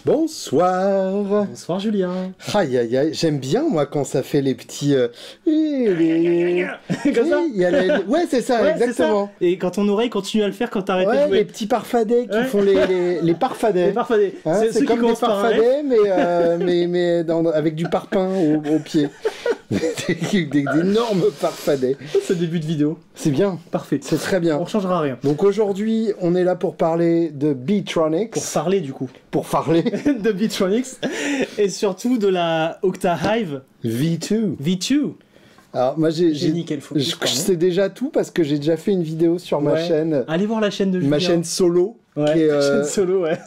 Bonsoir. Bonsoir Julien. Aïe aïe aïe, j'aime bien moi quand ça fait les petits... Comme ça Ouais c'est ça, ouais, exactement. Ça. Et quand ton oreille continue à le faire quand t'arrêtes de jouer. Les petits parfadets qui font les parfadets. Les parfadets. Hein, c'est comme des parfadets mais avec du parpaing au pied. des énormes parfadets. C'est le début de vidéo. C'est bien. Parfait. C'est très bien. On changera rien. Donc aujourd'hui, on est là pour parler de Beetronics. Pour parler du coup. Pour parler. de Beetronics. Et surtout de la Octahive V2. V2. Alors moi j'ai nickel focus. Je sais déjà tout parce que j'ai déjà fait une vidéo sur ma chaîne. Allez voir la chaîne de Julien. Ma chaîne solo. Ouais, chaîne solo, ouais.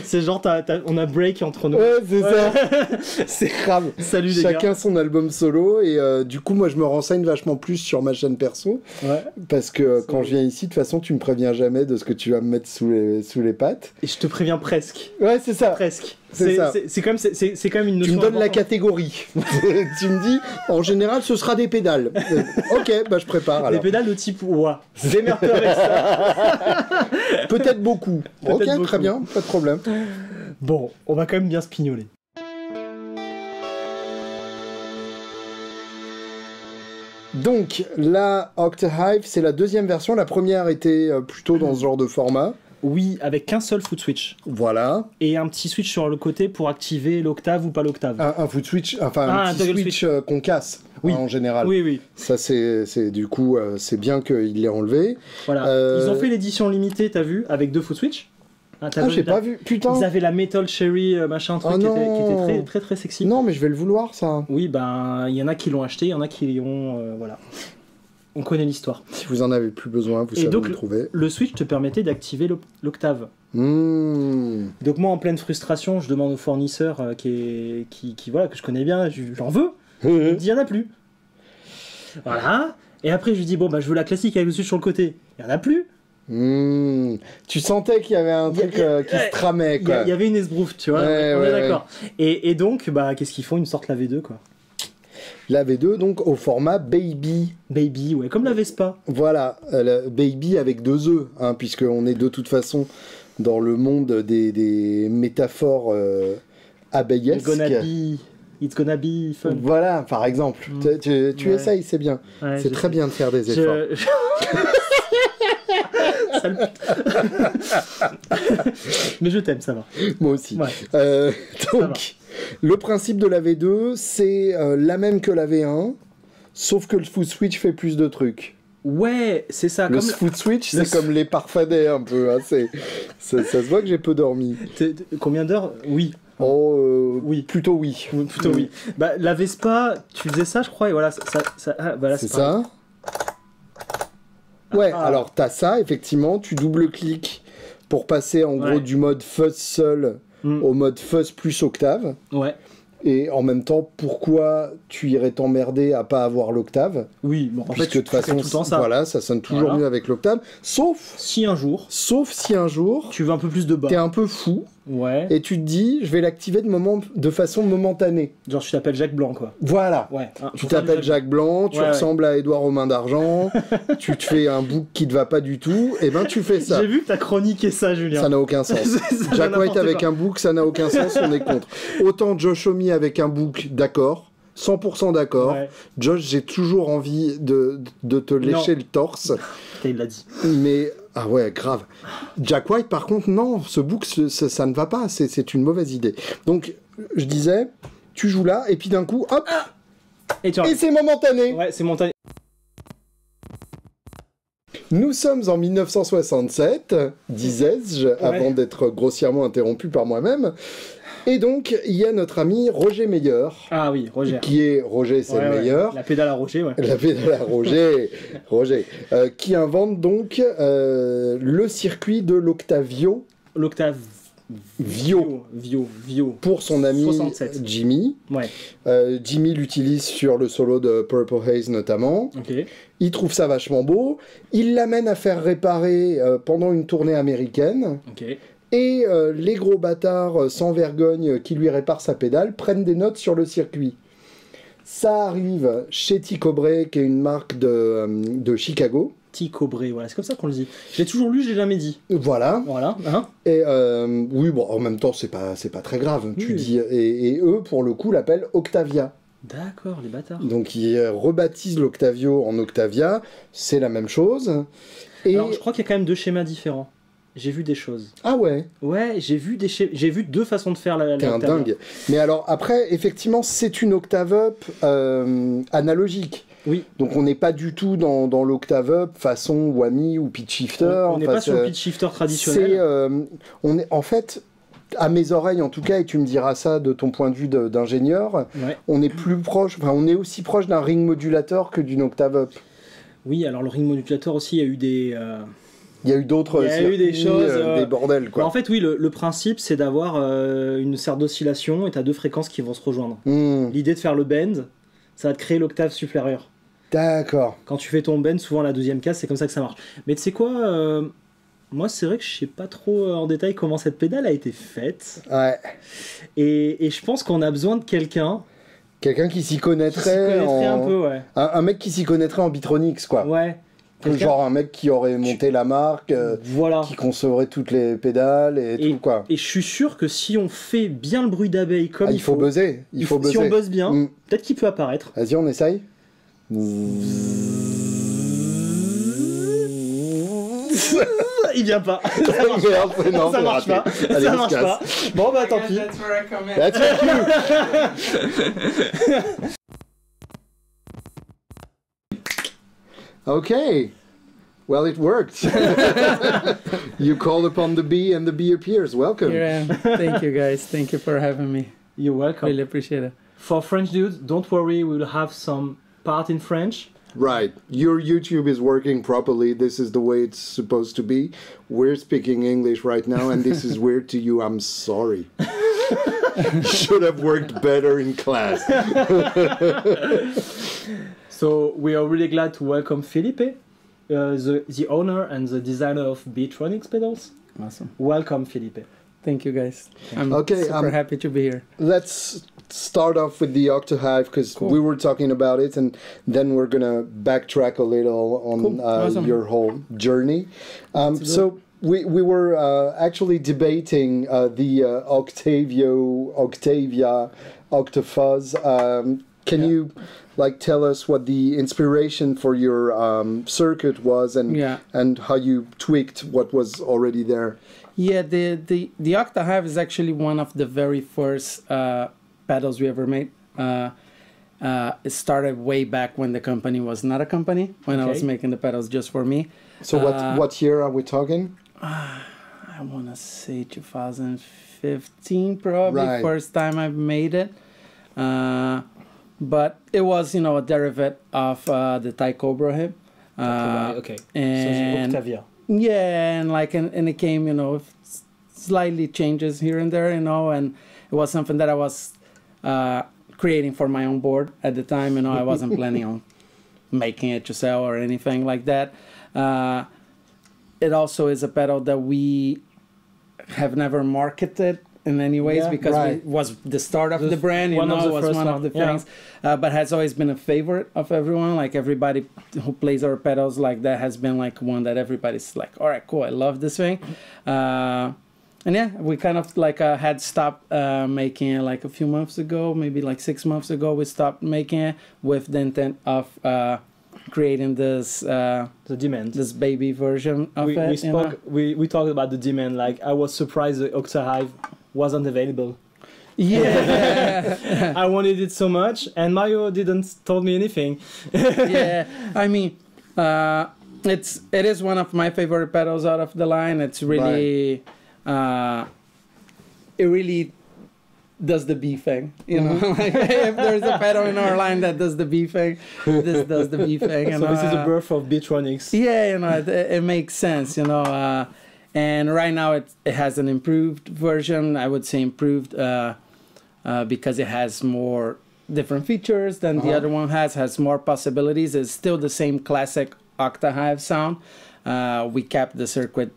C'est genre, on a break entre nous. Ouais, c'est ça. C'est grave. Salut les gars. Chacun son album solo. Et du coup, moi, je me renseigne vachement plus sur ma chaîne perso. Ouais. Parce que quand je viens ici, de toute façon, tu me préviens jamais de ce que tu vas me mettre sous les pattes. Et je te préviens presque. Ouais, c'est ça. Presque. C'est quand même une notion. Tu me donnes la catégorie. Tu me dis, en général, ce sera des pédales. Ok, bah je prépare alors. Des pédales de type ouah. Démerde avec ça. Peut-être beaucoup. Ok, beaucoup. Très bien, pas de problème. Bon, on va quand même bien se pignoler. Donc, la Octahive, c'est la deuxième version. La première était plutôt dans ce genre de format. Oui, avec qu'un seul foot switch. Voilà. Et un petit switch sur le côté pour activer l'octave ou pas l'octave. Un foot switch, enfin un petit switch qu'on casse, oui. En général. Oui, oui. Ça, c'est du coup, c'est bien qu'il l'ait enlevé. Voilà. Ils ont fait l'édition limitée, t'as vu, avec 2 foot switch. Ah, j'ai pas vu, putain. Ils avaient la Metal Cherry, machin, truc, qui était très, très sexy. Non, mais je vais le vouloir, ça. Oui, ben, il y en a qui l'ont acheté, il y en a qui l'ont, voilà. On connaît l'histoire. Si vous en avez plus besoin, vous savez où le trouver. Le switch te permettait d'activer l'octave. Donc moi, en pleine frustration, je demande au fournisseur qui voilà, que je connais bien, j'en veux. Il me dit, il n'y en a plus. Voilà. Et après, je lui dis, bon, bah, je veux la classique avec le switch sur le côté. Il n'y en a plus. Tu sentais qu'il y avait un truc qui se tramait, quoi. Il y avait une esbrouffe, tu vois. On est d'accord. Et donc, bah, qu'est-ce qu'ils font? Ils me sortent la V2, quoi. La V2, donc, au format Baby. Baby, ouais, comme la Vespa. Voilà, Baby avec 2 E, hein, puisqu'on est de toute façon dans le monde des métaphores abeillesques. It's gonna be fun. Voilà, par exemple. Tu essayes, c'est bien. Ouais, c'est très bien de faire des efforts. Mais je t'aime, ça va. Moi aussi. Ouais. Donc... Le principe de la V2, c'est la même que la V1, sauf que le foot switch fait plus de trucs. Ouais, c'est ça. Le foot switch, c'est comme les parfadets un peu. Hein, ça se voit que j'ai peu dormi. Combien d'heures? Oui. Oh, oui. Plutôt oui. Plutôt oui. Bah, la Vespa, tu faisais ça, je crois, et voilà. Voilà, c'est ça. Ouais, alors t'as ça, effectivement, tu double-cliques pour passer en gros du mode fuzz seul au mode fuzz plus octave. Ouais. Et en même temps, pourquoi tu irais t'emmerder à pas avoir l'octave? Oui, bon, en fait, de toute façon, voilà, ça sonne toujours mieux avec l'octave. Sauf si un jour, tu veux un peu plus de bas. T'es un peu fou. Ouais. Et tu te dis, je vais l'activer de façon momentanée. Genre, tu t'appelles Jacques Blanc, quoi. Voilà. Ouais. Tu t'appelles Jacques Blanc, tu ressembles à Édouard aux mains d'argent, tu te fais un bouc qui te va pas du tout, et ben tu fais ça. J'ai vu que t'as chroniqué ça, Julien. Ça n'a aucun sens. Jack White avec un bouc, ça n'a aucun sens, on est contre. Autant Josh Homme avec un bouc, d'accord. 100% d'accord. Ouais. Josh, j'ai toujours envie de te lécher le torse. Il l'a dit. Mais... Ah ouais, grave. Jack White, par contre, non, ce bouc, ça ne va pas, c'est une mauvaise idée. Donc, je disais, tu joues là, et puis d'un coup, hop, et c'est momentané. Ouais, c'est momentané. Nous sommes en 1967, disais-je, avant d'être grossièrement interrompu par moi-même. Et donc, il y a notre ami Roger Meyer. Ah oui, Roger. Qui est Roger, c'est le meilleur. La pédale à Roger, ouais. La pédale à Roger, qui invente donc le circuit de l'Octavio. L'Octavio. Pour son ami 67. Jimmy. Ouais. Jimmy l'utilise sur le solo de Purple Haze notamment. Okay. Il trouve ça vachement beau. Il l'amène à faire réparer pendant une tournée américaine. Okay. Et les gros bâtards sans vergogne qui lui réparent sa pédale prennent des notes sur le circuit. Ça arrive chez Ticobre, qui est une marque de Chicago. Cobré, voilà, c'est comme ça qu'on le dit. Je l'ai toujours lu, je l'ai jamais dit. Voilà. Voilà. Hein, et oui, bon, en même temps, c'est pas très grave. Oui. Tu dis, et eux, pour le coup, l'appellent Octavia. D'accord, les bâtards. Donc ils rebaptisent l'Octavio en Octavia, c'est la même chose. Et... Alors je crois qu'il y a quand même deux schémas différents. J'ai vu des choses. Ah ouais? Ouais, j'ai vu deux façons de faire la T'es un dingue. Mais alors après, effectivement, c'est une octave up analogique. Oui. Donc on n'est pas du tout dans l'octave up façon Whammy ou pitch shifter. On n'est pas sur le pitch shifter traditionnel. On est en fait, à mes oreilles en tout cas, et tu me diras ça de ton point de vue d'ingénieur, ouais. On est plus proche, enfin on est aussi proche d'un ring modulateur que d'une octave up. Oui, alors le ring modulateur aussi, il y a eu des... Il y a eu d'autres... Il y a eu des choses... des bordels, quoi. En fait, oui, le principe, c'est d'avoir une serre d'oscillation et tu as deux fréquences qui vont se rejoindre. L'idée de faire le bend, ça va te créer l'octave supérieure. D'accord. Quand tu fais ton bend, souvent la deuxième case, c'est comme ça que ça marche. Mais tu sais quoi moi, c'est vrai que je sais pas trop en détail comment cette pédale a été faite. Ouais. Et je pense qu'on a besoin de quelqu'un... Quelqu'un qui s'y connaîtrait, un peu, ouais. Un mec qui s'y connaîtrait en Beetronics, quoi. Ouais. Genre un mec qui aurait monté la marque, voilà. Qui concevrait toutes les pédales et tout, quoi. Et je suis sûr que si on fait bien le bruit d'abeille comme il faut buzzer. Si on buzz bien, peut-être qu'il peut apparaître. Vas-y, on essaye. Il vient pas. Ça marche pas. Allez, ça marche pas. Bon bah tant pis. That's thank you. Okay. Well, it worked. You called upon the bee and the bee appears. Welcome. Here I am. Thank you guys. Thank you for having me. You're welcome. Really appreciate it. For French dudes, don't worry, we will have some part in French. Right. Your YouTube is working properly. This is the way it's supposed to be. We're speaking English right now, and this is weird to you. I'm sorry. Should have worked better in class. So we are really glad to welcome Filipe, the owner and the designer of Beetronics pedals. Awesome. Welcome, Filipe. Thank you, guys. I'm okay, super happy to be here. Let's start off with the Octahive because we were talking about it, and then we're gonna backtrack a little on awesome. Your whole journey. So we were actually debating the Octavia Octafuzz. Can you like tell us what the inspiration for your circuit was and how you tweaked what was already there? Yeah, the Octahive is actually one of the very first pedals we ever made. It started way back when the company was not a company, when I was making the pedals just for me. So what year are we talking? I want to say 2015 probably, first time I made it. But it was, you know, a derivative of the Thai Cobra hip. Okay. And so the Octavia. Yeah, and like, and it came, you know, slightly changes here and there, you know, and it was something that I was creating for my own board at the time. You know, I wasn't planning on making it to sell or anything like that. It also is a pedal that we have never marketed in any ways because it was the start of the brand, you know, it was one of the things, but has always been a favorite of everyone. Like everybody who plays our pedals, like that has been like one that everybody's like, all right, cool, I love this thing. And yeah, we kind of like had stopped making it like a few months ago, maybe like 6 months ago, we stopped making it with the intent of creating this this baby version of it. We talked about the demand. Like I was surprised the Octahive wasn't available. Yeah. I wanted it so much, and Mario didn't told me anything. Yeah, I mean, it is one of my favorite pedals out of the line. It's really, it really does the B thing, you know. Like if there's a pedal in our line that does the B thing, this does the B thing. So this is the birth of Beetronics. Yeah, you know, it makes sense, you know. And right now it has an improved version. I would say improved because it has more different features than the other one has more possibilities. It's still the same classic Octahive sound. We kept the circuit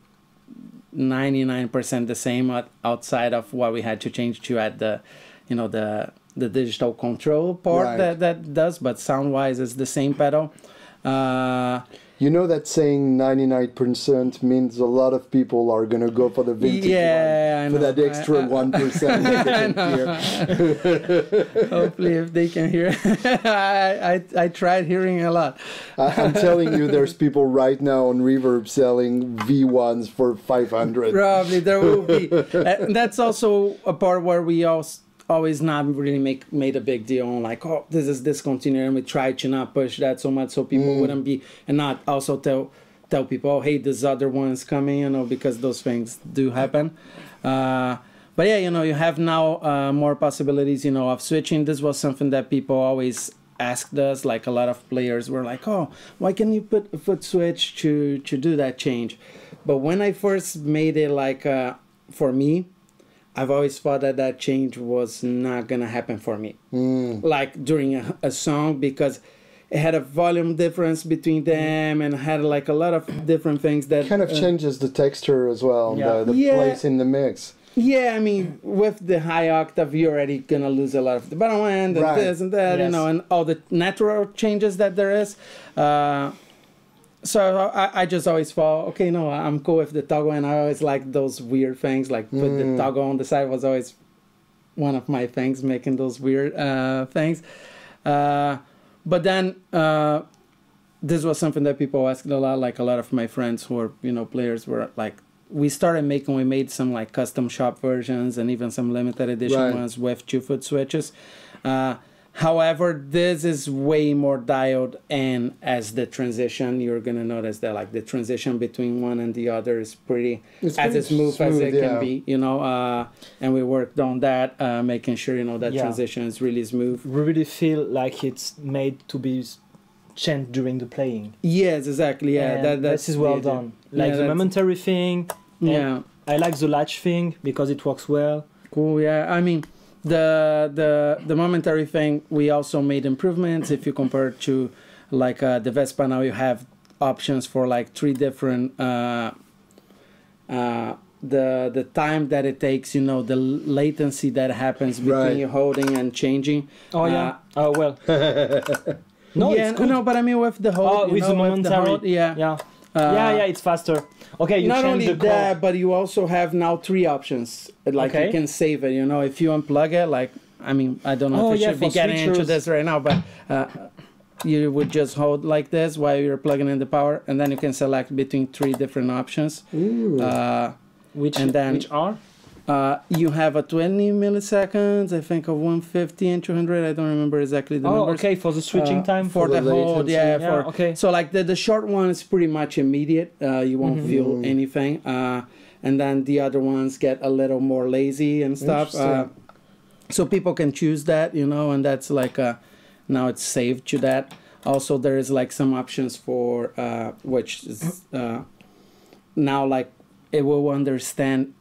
99% the same outside of what we had to change to add the, you know, the digital control part that does, but sound wise it's the same pedal. You know that saying 99% means a lot of people are going to go for the vintage one, for that extra 1% that they can hear. Hopefully if they can hear. I tried hearing a lot. I'm telling you, there's people right now on Reverb selling V1s for 500. Probably there will be. That's also a part where we always not really made a big deal on like, oh, this is discontinued, and we try to not push that so much so people wouldn't be, and not also tell people, oh, hey, this other one's coming, you know, because those things do happen. But yeah, you know, you have now more possibilities, you know, of switching. This was something that people always asked us, like a lot of players were like, oh, why can you put a foot switch to do that change? But when I first made it, like for me, I've always thought that that change was not gonna happen for me, like during a song, because it had a volume difference between them and had like a lot of different things that kind of changes the texture as well, the place in the mix. Yeah, I mean, with the high octave, you're already gonna lose a lot of the bottom end and this and that, you know, and all the natural changes that there is. So I just always thought, okay, no, I'm cool with the toggle, and I always like those weird things, like put the toggle on the side was always one of my things, making those weird things. But then this was something that people asked a lot, like a lot of my friends who are, you know, players were like, we made some like custom shop versions and even some limited edition ones with 2-foot switches. However, this is way more dialed in as the transition. You're going to notice that like the transition between one and the other is pretty smooth as it can be, you know, and we worked on that, making sure, you know, that transition is really smooth. We really feel like it's made to be changed during the playing. Yes, exactly. Yeah, this is well done. Like the momentary thing. Yeah, I like the latch thing because it works well. Cool. Yeah, I mean, the momentary thing, we also made improvements. If you compare to like the Vespa, now you have options for like 3 different the time that it takes, you know, the latency that happens between you holding and changing. Oh yeah. Oh well. No, yeah, it's good. No, but I mean with the hold, with the momentary, it's faster. Okay, you not change only the that, but you also have now 3 options. Like you can save it, you know, if you unplug it. Like, I mean, I don't know if we should be getting into this right now, but you would just hold like this while you're plugging in the power, and then you can select between 3 different options. Which are? You have a 20 milliseconds, I think, of 150 and 200. I don't remember exactly the numbers. Okay, for the switching time, for the hold, okay. So like the short one is pretty much immediate. You won't feel anything, and then the other ones get a little more lazy and stuff. So people can choose that, you know, and that's like now it's saved to that. Also, there is like some options for which is now like it will understand.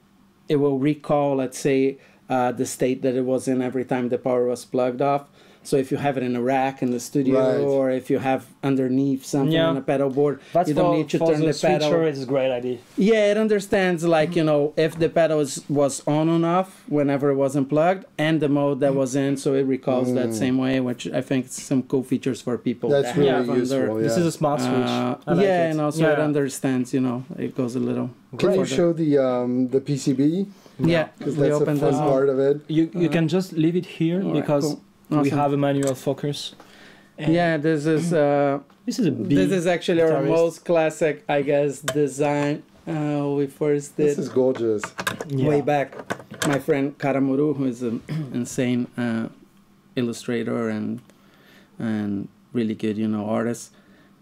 It will recall, let's say, the state that it was in every time the power was plugged off. So if you have it in a rack in the studio, or if you have underneath something on a pedal board, you don't need to turn the pedal. It's a great idea. Yeah, it understands, like, you know, if the pedal was on and off whenever it was unplugged, and the mode that was in, so it recalls that same way, which I think is some cool features for people. That's really useful. This is a smart switch. Like and also it understands, you know, it goes a little. Can you show the PCB? Yeah, because that's the fun part of it. You can just leave it here because we have a manual focus. This is a big. This is actually our most classic, I guess, design. We first did. This is gorgeous. Way back, my friend Karamuru, who is an insane illustrator and really good, you know, artist.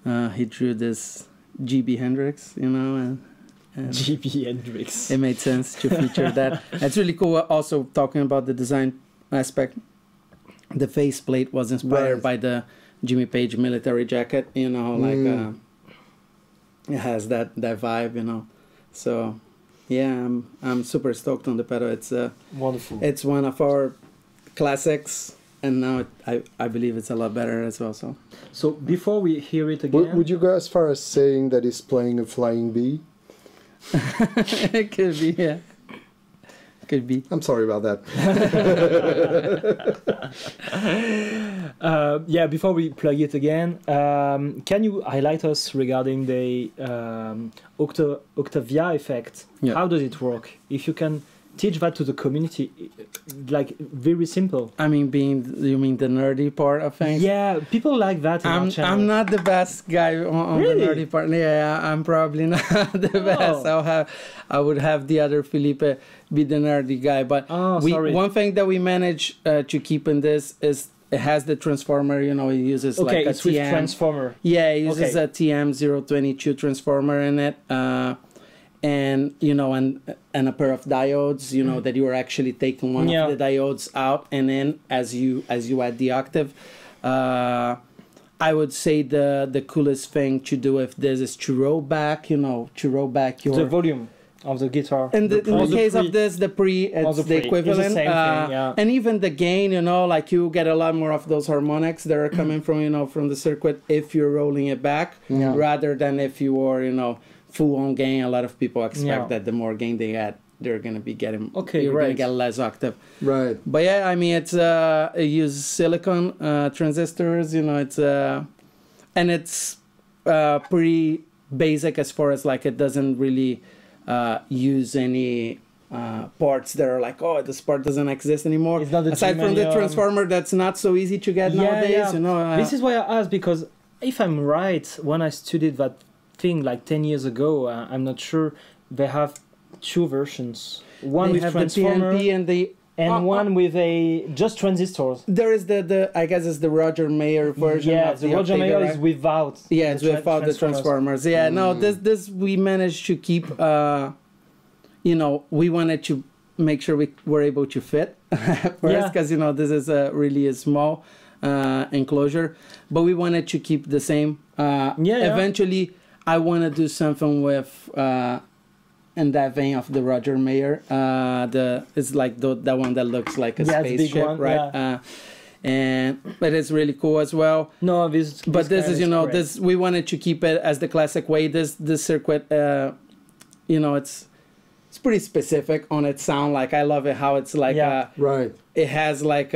He drew this GB Hendrix, you know, and GB Hendrix. It made sense to feature that. It's really cool. Also talking about the design aspect. The faceplate was inspired by the Jimmy Page military jacket, you know, like it has that vibe, you know. So yeah, I'm super stoked on the pedal. It's wonderful. It's one of our classics, and now I believe it's a lot better as well. So before we hear it again, would you go as far as saying that he's playing a flying bee? It could be, yeah. Could be. I'm sorry about that. Yeah, before we plug it again, can you highlight us regarding the Octavia effect? Yeah. How does it work? If you can teach that to the community, like very simple. I mean, you mean the nerdy part of things? Yeah, people like that in our channel. I'm not the best guy on Really? the nerdy part. Yeah, I'm probably not the best. I would have the other Filipe be the nerdy guy. But one thing that we managed to keep in this is it has the transformer. You know, it uses like a it's with TM transformer. Yeah, it uses a TM022 transformer in it. And you know, and a pair of diodes, you know, that you are actually taking one of the diodes out, and then as you add the octave, I would say the coolest thing to do with this is to roll back your the volume of the guitar. In the case of this, the it's the equivalent. It's the same thing, yeah. And even the gain, you know, like you get a lot more of those harmonics that are coming from, you know, from the circuit if you're rolling it back, rather than if you were, you know, full on gain. A lot of people expect that the more gain they add, they're gonna be getting you're gonna get less octave. Right. But yeah, I mean, it's it uses silicon transistors, you know, it's and it's pretty basic as far as like it doesn't really use any parts that are like, oh, this part doesn't exist anymore. It's not the aside from the transformer that's not so easy to get nowadays, you know. This is why I asked, because if I'm right, when I studied that thing like 10 years ago, I'm not sure, they have two versions. One with transformer the PNP and one with a just transistors. There is the I guess it's the Roger Mayer version. Yeah, of the Roger Octavia, Mayer right? is without. Yeah, it's without the transformers. Yeah, no, this we managed to keep. You know, we wanted to make sure we were able to fit first, because you know this is really a small enclosure, but we wanted to keep the same. Eventually, I want to do something with in that vein of the Roger Mayer. It's like that one that looks like a spaceship, right? Yeah. But it's really cool as well. No, this is, you know, great. This we wanted to keep it as the classic way. This circuit, you know, it's pretty specific on its sound. Like I love it how it's like right. It has like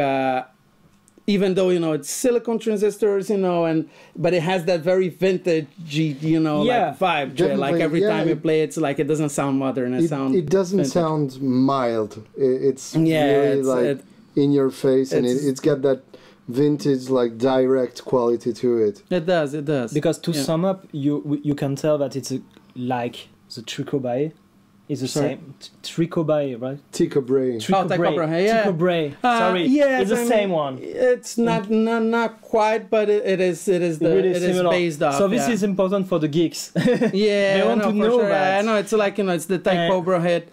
even though, you know, it's silicon transistors, you know, but it has that very vintage, you know, like vibe to it. Like every time you play, it's like it doesn't sound modern. It doesn't vintage. sound mild. It's really like in your face, and it's got that vintage, like direct quality to it. It does. Because to sum up, you can tell that it's like the Tricobae. Is the same Tricobae, right? Ticobrae. Ticobrae. Sorry, it's the same one. It's not quite, but it is based off. So this is important for the geeks. Yeah, they want to know that. I know it's like, you know, it's the type Cobra head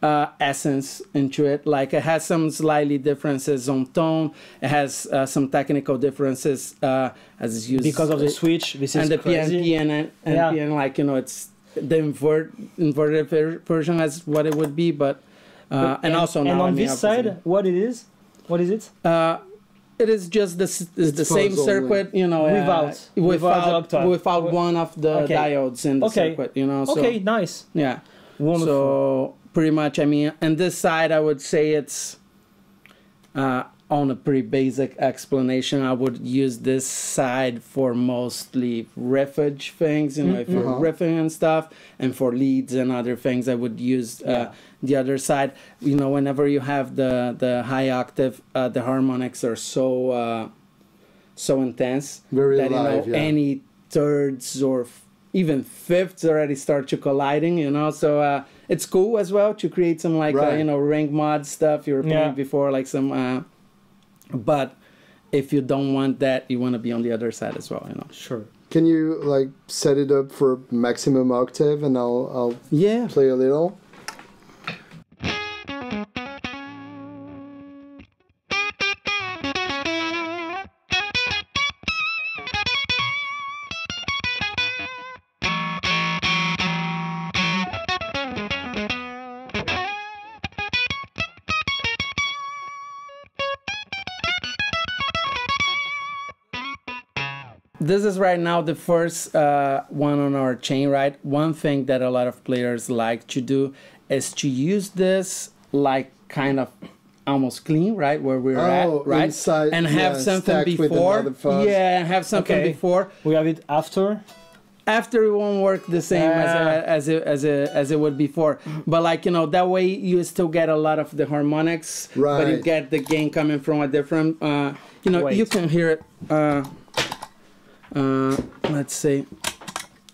essence into it. Like it has some slightly differences on tone. It has some technical differences as it's used because of the switch. This is and the crazy. PNP and like, you know, it's. The inverted version as what it would be, but also now on this side, what is it? It is just the same circuit, you know, without one of the diodes in the circuit, you know. So, nice. Yeah, wonderful. So pretty much, I mean, on this side, I would say it's on a pretty basic explanation. I would use this side for mostly riffage things, you know, if you're riffing and stuff, and for leads and other things, I would use the other side. You know, whenever you have the high octave, the harmonics are so intense that live, you know, any thirds or even fifths already start to colliding, you know. So it's cool as well to create some like you know, ring mod stuff you were playing before, like some. But if you don't want that, you want to be on the other side as well, you know. Sure. Can you like set it up for maximum octave, and I'll play a little? This is right now the first one on our chain, right? One thing that a lot of players like to do is to use this like kind of almost clean, right, where we're at, right, inside, and have something before, have something before. We have it after. After it won't work the same as it would before, but like, you know, that way you still get a lot of the harmonics, but you get the gain coming from a different, you know, you can hear it. Let's see,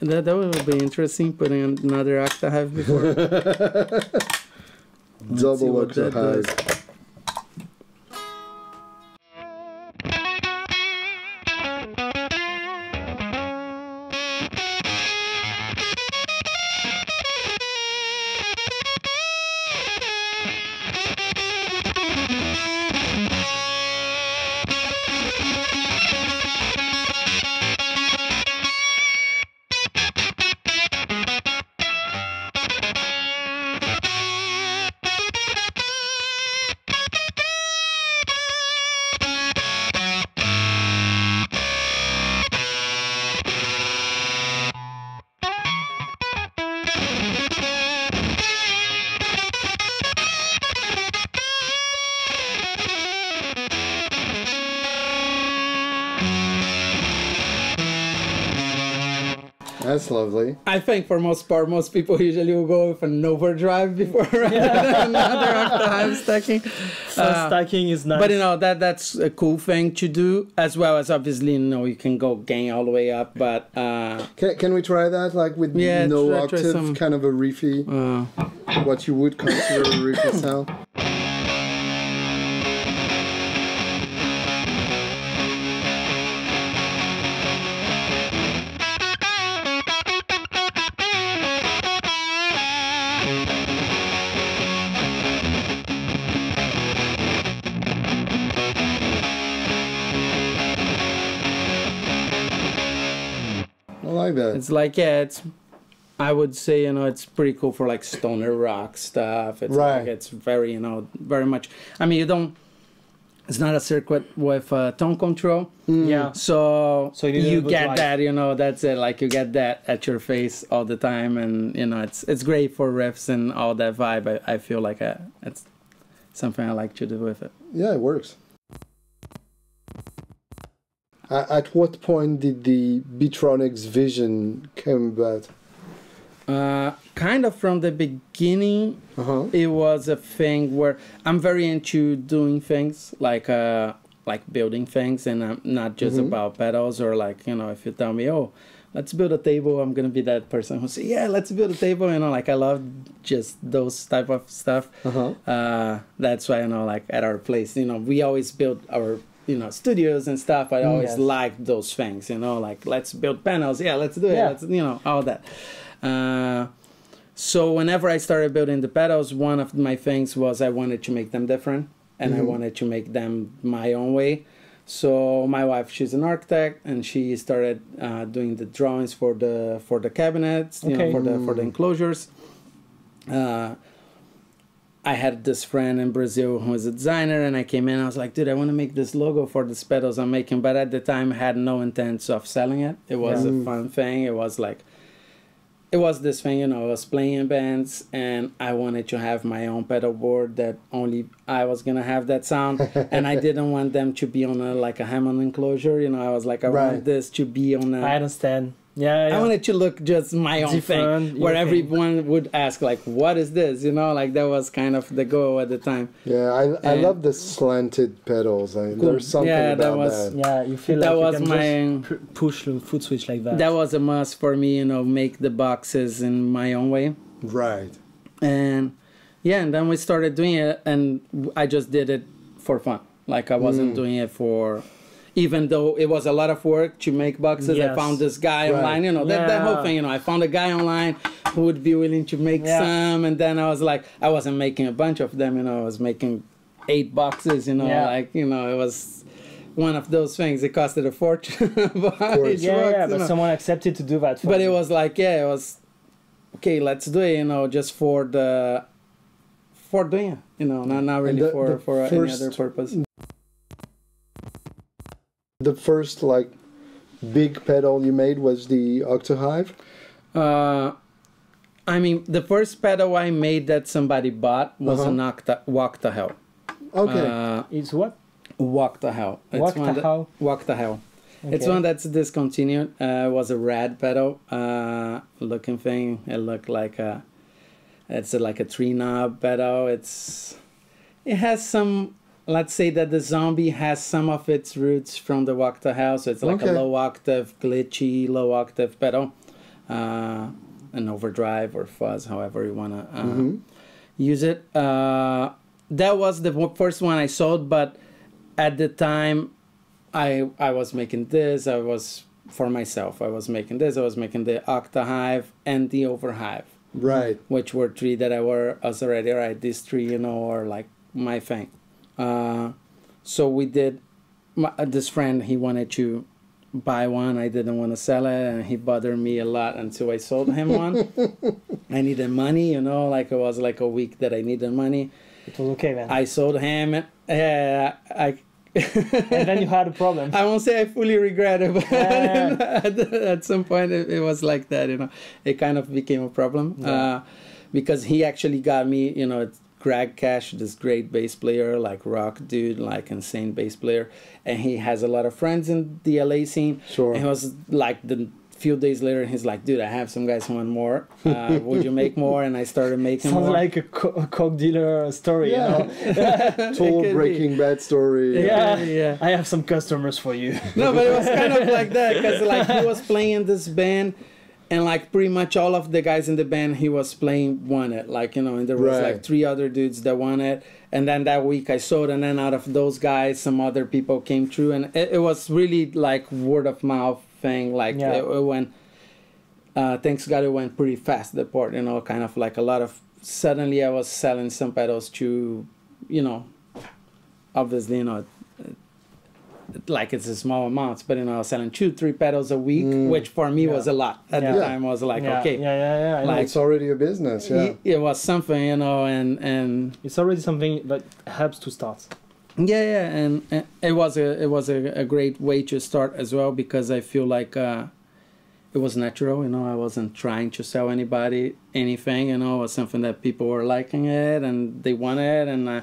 that would be interesting, putting another Octahive before. Double Octahive. That's lovely. I think for most part, most people usually will go with an overdrive before another Octahive stacking. Stacking is nice. But you know, that's a cool thing to do, as well as obviously, you know, you can go gain all the way up. But can we try that, like with no octave, kind of a riffy, what you would consider a riffy sound? Like that. It's like, I would say, you know, it's pretty cool for like stoner rock stuff. It's like, it's very, you know, very much, I mean, you don't, it's not a circuit with tone control. So you get that, you know, that's it, like you get that at your face all the time, and you know, it's great for riffs and all that vibe. I feel like it's something I like to do with it. Yeah, it works. At what point did the Beetronics vision come about? Kind of from the beginning. It was a thing where I'm very into doing things, like building things, and I'm not just about pedals, or like, you know, if you tell me, oh, let's build a table, I'm gonna be that person who say, yeah, let's build a table, you know, like I love just those type of stuff. That's why, you know, like at our place, you know, we always build our, you know, studios and stuff. I always liked those things, you know, like let's build panels, let's do it, let's, you know, all that. So whenever I started building the pedals, one of my things was I wanted to make them different, and I wanted to make them my own way. So my wife, she's an architect, and she started doing the drawings for the cabinets, you know, for the enclosures. I had this friend in Brazil who was a designer, and I came in, I was like, dude, I want to make this logo for these pedals I'm making, but at the time I had no intent of selling it. It was a fun thing. It was like, it was this thing, you know, I was playing in bands, and I wanted to have my own pedal board that only I was going to have that sound, and I didn't want them to be on like a Hammond enclosure, you know, I was like, I want this to be on a... I understand. I wanted to look just my own thing, where everyone would ask, like, what is this? You know, like that was kind of the goal at the time. Yeah, I love the slanted pedals. There's something about that. Yeah, you feel that like was you can just push the foot switch like that. That was a must for me, you know, make the boxes in my own way. Right. And and then we started doing it, and I just did it for fun. Like I wasn't doing it for... Even though it was a lot of work to make boxes, I found this guy online, you know, that whole thing, you know, I found a guy online who would be willing to make some, and then I was like, I wasn't making a bunch of them, you know, I was making 8 boxes, you know, like, you know, it was one of those things. It costed a fortune. But someone accepted to do that for it was like, it was, okay, let's do it, you know, just for doing it, you know, not really for any other purpose. The first, like, big pedal you made was the Octahive? I mean, the first pedal I made that somebody bought was an Octahive. Okay. It's what? Octahive. Octahive? Octahive. Okay. It's one that's discontinued. It was a rad pedal looking thing. It looked like it's like a 3-knob pedal. It has some, let's say that the Zombie has some of its roots from the Octahive, so it's like a low octave, glitchy, low octave pedal. An overdrive or fuzz, however you want to use it. That was the first one I sold, but at the time I was making this. I was for myself. I was making this. I was making the Octahive and the Overhive, right? Which were 3 that I was already right. These 3, you know, are like my thing. So we did. This friend, he wanted to buy one. I didn't want to sell it, and he bothered me a lot until I sold him one. I needed money, you know, like it was like a week that I needed money. It was okay, man. I sold him. And then you had a problem. I won't say I fully regret it, but at some point it was like that, you know. It kind of became a problem because he actually got me, you know, Greg Cash, this great bass player, like rock dude, like insane bass player, and he has a lot of friends in the LA scene. Sure. And it was like the few days later, he's like, dude, I have some guys who want more. Would you make more? And I started making more. Sounds like a coke dealer story, you know? Total Breaking Bad story. Yeah. I have some customers for you. No, but it was kind of like that, because like he was playing in this band, and like pretty much all of the guys in the band he was playing won it. Like, you know, and there was like 3 other dudes that won it. And then that week I sold, and then out of those guys, some other people came through, and it was really like word of mouth thing. Like it went, thanks God, it went pretty fast, the port, you know, kind of like a lot of, suddenly I was selling some pedals to, you know, obviously, you know, like it's a small amounts, but you know, I was selling 2-3 pedals a week, which for me was a lot at the time. I was like, okay, like, it's already a business. It was something, you know, and it's already something that helps to start. And it was a great way to start as well, because I feel like it was natural, you know. I wasn't trying to sell anybody anything, you know. It was something that people were liking it and they wanted, and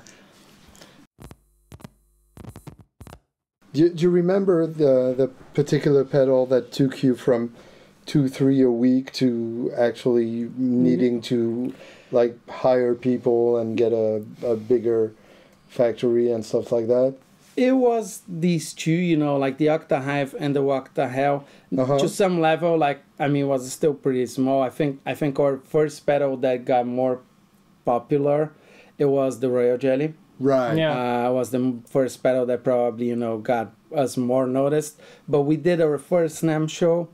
Do you remember the particular pedal that took you from 2-3 a week to actually needing to like hire people and get a bigger factory and stuff like that? It was these 2, you know, like the Octahive and the Octahive. To some level, like, I mean, it was still pretty small. I think our first pedal that got more popular, it was the Royal Jelly. Right. It was the first pedal that probably, you know, got us more noticed. But we did our first NAMM show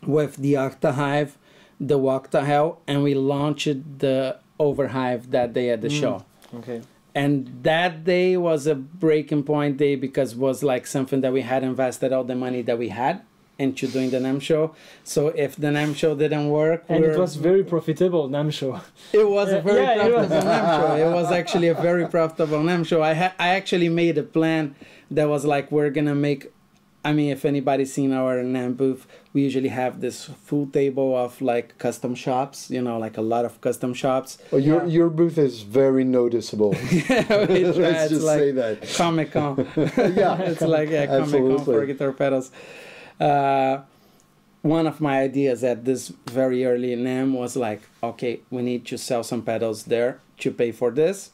with the Octahive, the Octahive, and we launched the Overhive that day at the show. Okay. And that day was a breaking point day, because it was like something that we had invested all the money that we had into doing the NAMM show. So if the NAMM show didn't work, and it was very profitable NAMM show. It was a very profitable NAMM show. It was actually a very profitable NAMM show. I actually made a plan that was like, we're gonna make, I mean, if anybody's seen our NAMM booth, we usually have this full table of like custom shops, you know, like a lot of custom shops. Oh, your booth is very noticeable. Let's just like say that. Comic-Con. It's like Comic-Con for guitar pedals. One of my ideas at this very early NAMM was like, okay, we need to sell some pedals there to pay for this.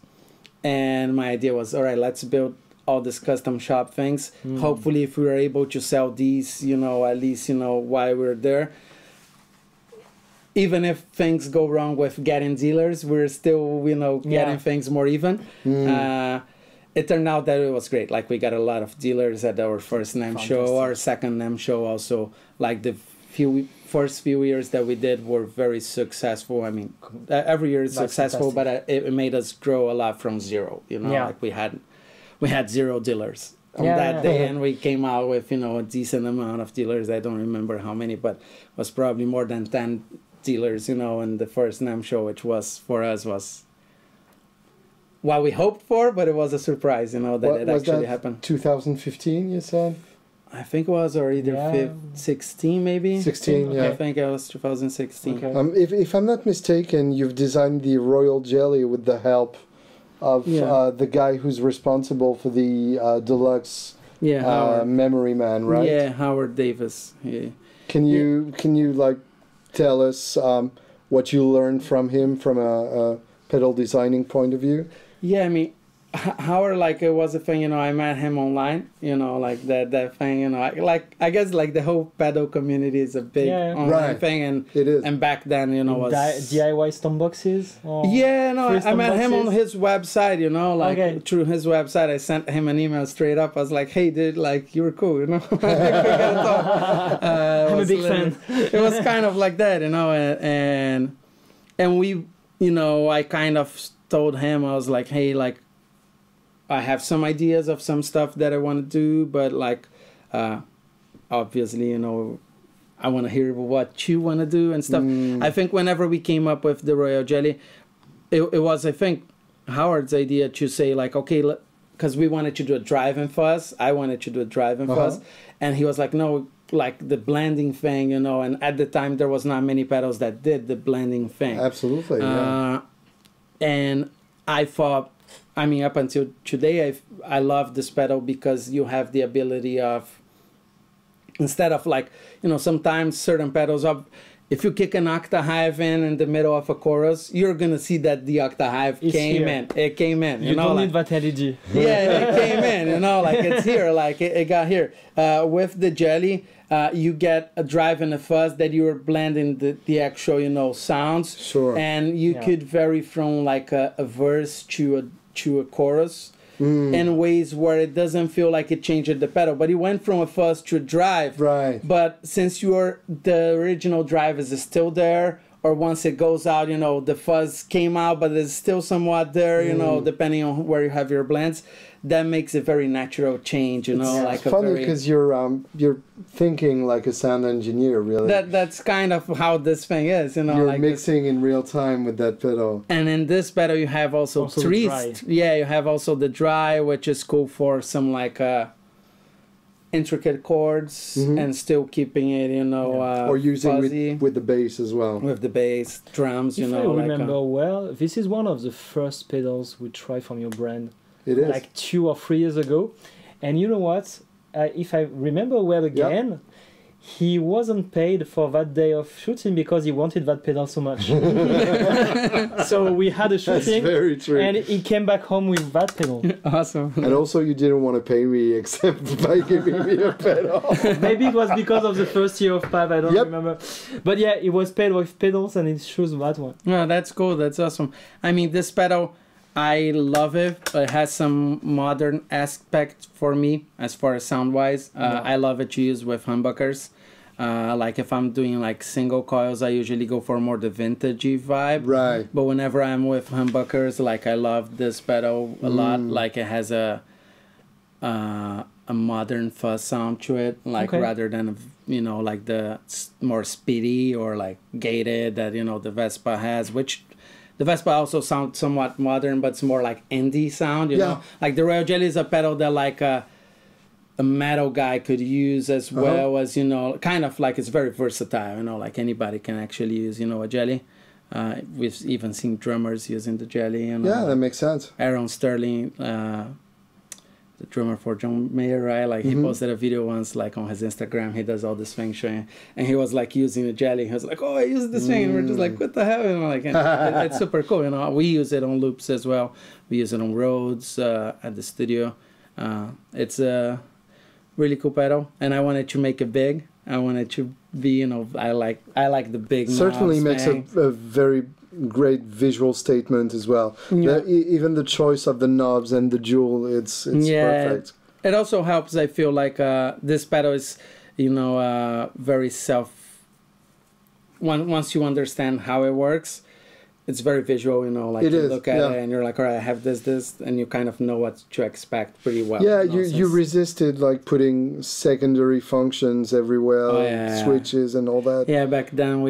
And my idea was, all right, let's build all these custom shop things. Hopefully, if we were able to sell these, you know, at least, you know, while we're there, even if things go wrong with getting dealers, we're still, you know, getting things more even. It turned out that it was great. Like, we got a lot of dealers at our first NAMM show, our second NAMM show also. Like, the first few years that we did were very successful. I mean, every year is successful, but it made us grow a lot from zero, you know. Like, we had 0 dealers on that day, and we came out with, you know, a decent amount of dealers. I don't remember how many, but it was probably more than 10 dealers, you know, in the first NAMM show, which was, for us, was what we hoped for, but it was a surprise, you know, that it actually happened. 2015, you said? I think it was or either 16 maybe. 16, yeah. I think it was 2016. Okay. If I'm not mistaken, you've designed the royal jelly with the help of the guy who's responsible for the deluxe memory man, right? Yeah, Howard Davis. Yeah. Can you like tell us what you learned from him from a pedal designing point of view? Yeah, I mean, Howard, like, it was a thing, you know, I met him online, you know, like that thing, you know, I guess like the whole pedal community is a big online thing, and it is. And back then, you know, was DIY stomboxes? Yeah, no, I met him on his website, you know, like through his website. I sent him an email straight up. I was like, hey, dude, like, you were cool, you know. I'm a big fan. It was kind of like that, you know, and we, you know, I kind of told him, I was like, hey, like, I have some ideas of some stuff that I want to do, but like, obviously, you know, I want to hear what you want to do and stuff. I think whenever we came up with the Royal Jelly, it was, I think, Howard's idea to say like, okay, because we wanted to do a drive-in fuzz. I wanted to do a drive-in fuzz. And he was like, no, like the blending thing, you know, and at the time there was not many pedals that did the blending thing. Absolutely, yeah. And I thought, I mean, up until today, I love this pedal because you have the ability of, instead of like, you know, sometimes certain pedals up, if you kick an octahive in the middle of a chorus, you're going to see that the octahive came in. It came in. You know, don't like, need that LED. Yeah, it came in, you know, like it's here, like it got here. With the Jelly, you get a drive and a fuzz that you are blending the actual, you know, sounds. Sure. And you could vary from like a verse to a chorus in ways where it doesn't feel like it changed the pedal, but it went from a fuzz to a drive. Right. But since the original drive is still there, or once it goes out, you know, the fuzz came out, but it's still somewhat there, you know, depending on where you have your blends. That makes a very natural change, you know. It's funny because you're thinking like a sound engineer, really. That's kind of how this thing is, you know. You're like mixing in real time with that pedal. And in this pedal, you have also trees. Yeah, you have also the dry, which is cool for some like intricate chords and still keeping it, you know, or using fuzzy. with the bass as well. With the bass, drums, you know. If I remember well, this is one of the first pedals we tried from your brand. It is. Like 2 or 3 years ago. And you know what? If I remember well again, he wasn't paid for that day of shooting because he wanted that pedal so much. So we had a shooting. That's very true. And he came back home with that pedal. Awesome. And also you didn't want to pay me except by giving me a pedal. Maybe it was because of the first year of Palf, I don't remember. But yeah, it was paid with pedals and it shows that one. Yeah, that's cool. That's awesome. I mean, this pedal, I love it. It has some modern aspect for me as far as sound wise. I love it to use with humbuckers. Like if I'm doing like single coils, I usually go for more the vintagey vibe. Right. But whenever I'm with humbuckers, like I love this pedal a lot. Like it has a modern fuzz sound to it, like rather than, you know, like the more speedy or like gated that, you know, the Vespa has, which the Vespa also sounds somewhat modern, but it's more like indie sound, you know. Like the Royal Jelly is a pedal that like a metal guy could use as well as, you know, kind of like it's very versatile, you know, like anybody can actually use, you know, a Jelly. We've even seen drummers using the Jelly. You know, yeah, that makes sense. Aaron Sterling, the drummer for John Mayer, right? Like he posted a video once, like on his Instagram. He does all this feng shui, and he was like using the Jelly. He was like, "Oh, I use this thing," and we're just like, "What the hell?" You know, like, and it's super cool. You know, we use it on loops as well. We use it on roads at the studio. It's a really cool pedal, and I wanted to make it big. I wanted to be, you know, I like the big. Certainly knobs, makes a very great visual statement as well. Even the choice of the knobs and the jewel, it's perfect. It also helps. I feel like this pedal is, you know, very once you understand how it works, it's very visual, you know, like you look at it and you're like, all right, I have this, and you kind of know what to expect pretty well. Yeah, you resisted like putting secondary functions everywhere, switches and all that. Yeah, back then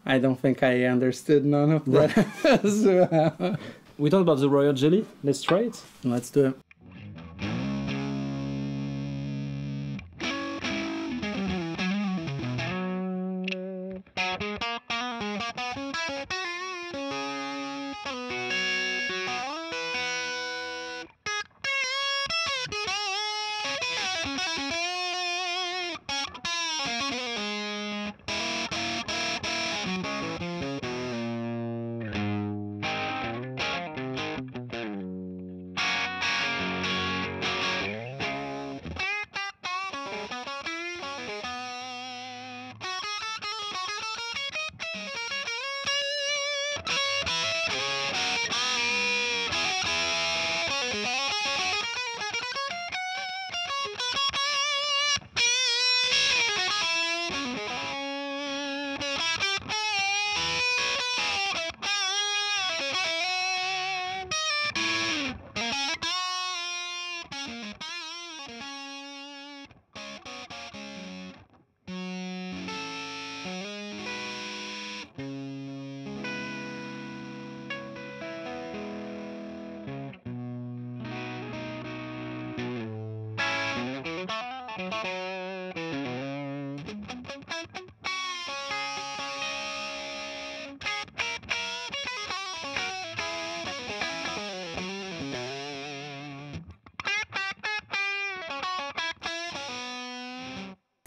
I don't think I understood none of that. We talked about the Royal Jelly. Let's try it. Let's do it.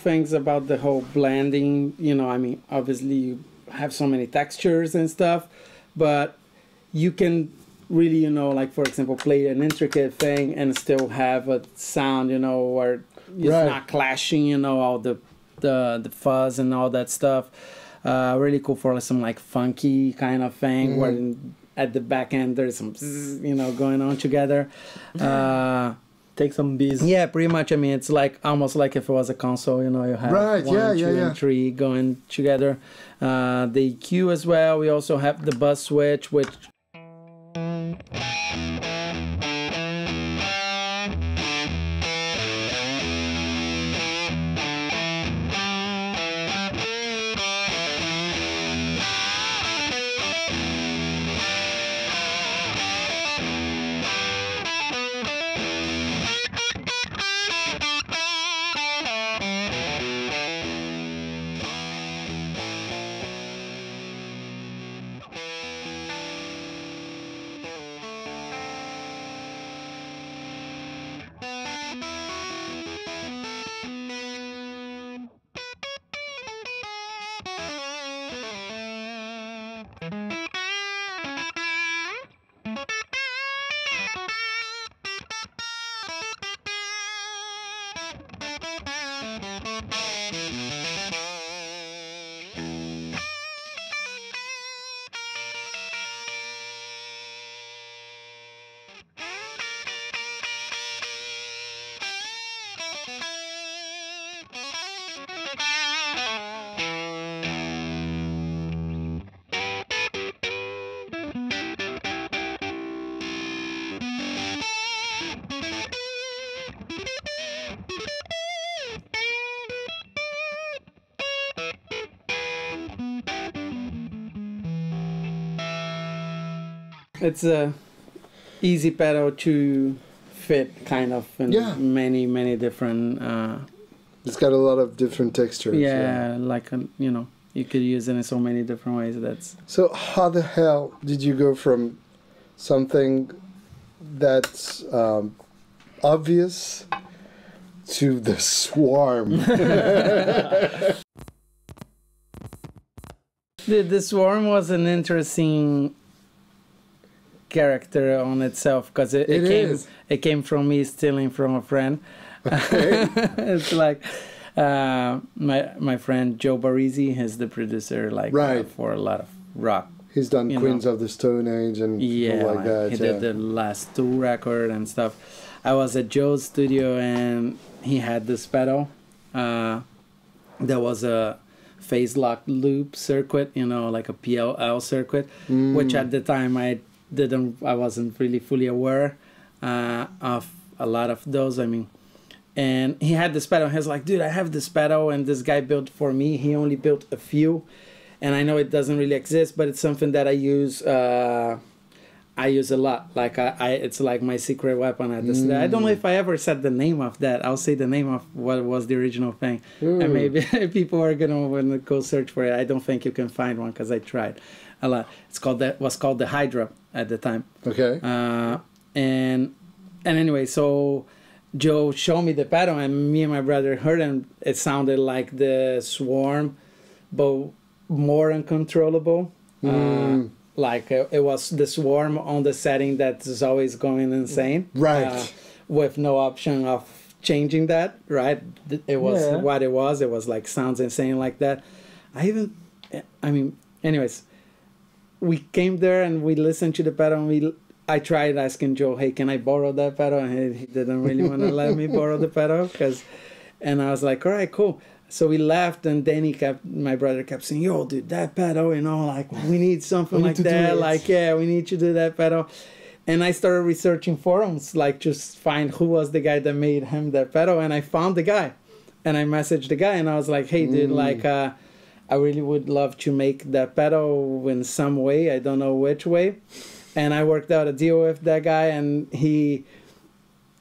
things about the whole blending. You know, I mean, obviously you have so many textures and stuff, but you can really, you know, like for example, play an intricate thing and still have a sound, you know, where it's not clashing, you know, all the fuzz and all that stuff. Really cool for some like funky kind of thing where at the back end there's some you know going on together. Take some beats. Yeah, pretty much. I mean, it's like almost like if it was a console, you know, you have 1, 2, and 3 going together. The EQ as well. We also have the bus switch, which it's a easy pedal to fit kind of in many different it's got a lot of different textures. Like you know, you could use it in so many different ways. That's so how the hell did you go from something that's obvious to the swarm? The swarm was an interesting character on itself because it came from me stealing from a friend. Okay. It's like my friend Joe Barisi is the producer, like for a lot of rock. He's done Queens of the Stone Age and people like that. He did the last 2 record and stuff. I was at Joe's studio and he had this pedal. There was a phase lock loop circuit, you know, like a PLL circuit, which at the time I wasn't really fully aware of a lot of those. I mean, and he had this pedal. He was like, dude, I have this pedal and this guy built for me. He only built a few, and I know it doesn't really exist, but it's something that I use a lot. Like it's like my secret weapon at this. I don't know if I ever said the name of that. I'll say the name of what was the original thing, and maybe people are gonna go search for it. I don't think you can find one because I tried a lot. Was called the Hydra at the time. Okay. And anyway, so Joe showed me the pedal, and me and my brother heard it, and it sounded like the Swarm, but more uncontrollable. Like it was the Swarm on the setting that is always going insane. Right. With no option of changing that, right? It was what it was. It was like sounds insane like that. Anyways, we came there and we listened to the pedal, and I tried asking Joe, hey, can I borrow that pedal? And he didn't really want to let me borrow the pedal, and I was like, all right, cool. So we left, and then my brother kept saying, yo, dude, that pedal, you know, like, we need something like that. Like, yeah, we need to do that pedal. And I started researching forums, like, just find who was the guy that made him that pedal. And I found the guy. And I messaged the guy, and I was like, hey, dude, like, I really would love to make that pedal in some way. I don't know which way. And I worked out a deal with that guy, and he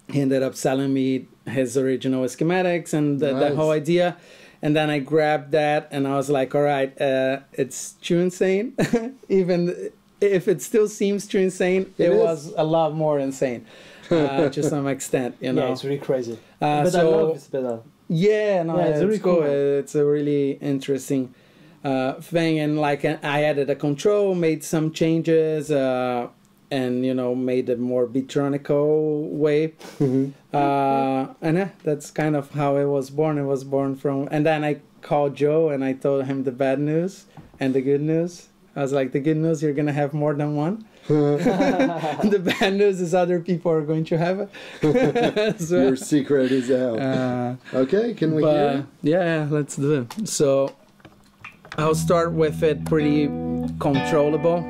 ended up selling me his original schematics and the whole idea. And then I grabbed that, and I was like, all right, it's too insane. Even if it still seems too insane, it was a lot more insane to some extent, you know. Yeah, it's really crazy. But I love this pedal. Yeah, no, Yeah, it's really cool. cool. It's a really interesting thing, and like I added a control, made some changes, and you know, made a more Beetronical way. And that's kind of how it was born. It was born from, and then I called Joe and I told him the bad news and the good news. I was like, the good news, you're gonna have more than one. The bad news is other people are going to have it. So, your secret is out. Okay, can we hear? Yeah, let's do it. So I'll start with it pretty controllable.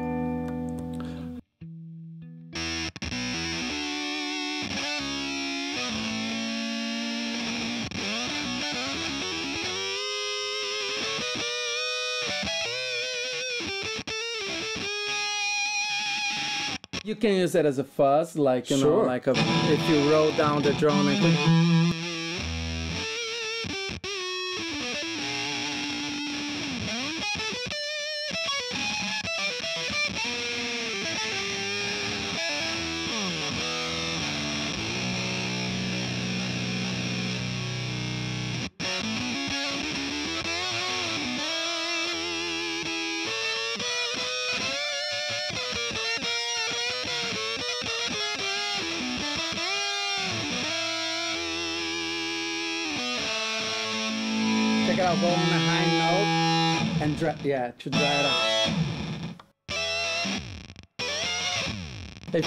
You can use it as a fuzz, like, you know, like if you roll down the drone and I'll go on a high note and to dry it out. If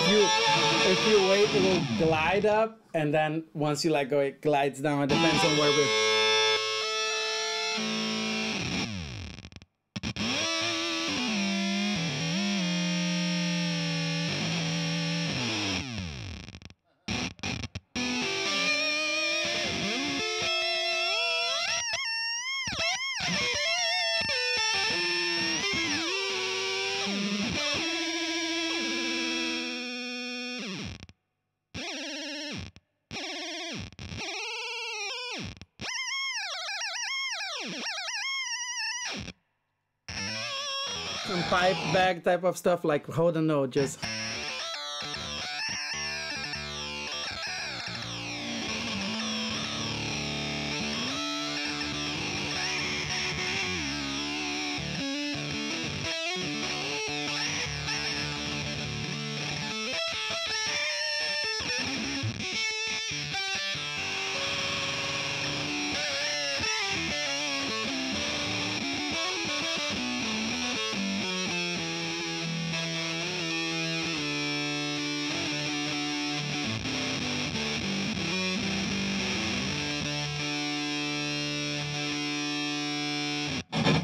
you wait, it will glide up, and then once you let go, it glides down. It depends on where we're. Some pipe bag type of stuff, like hold a note, just.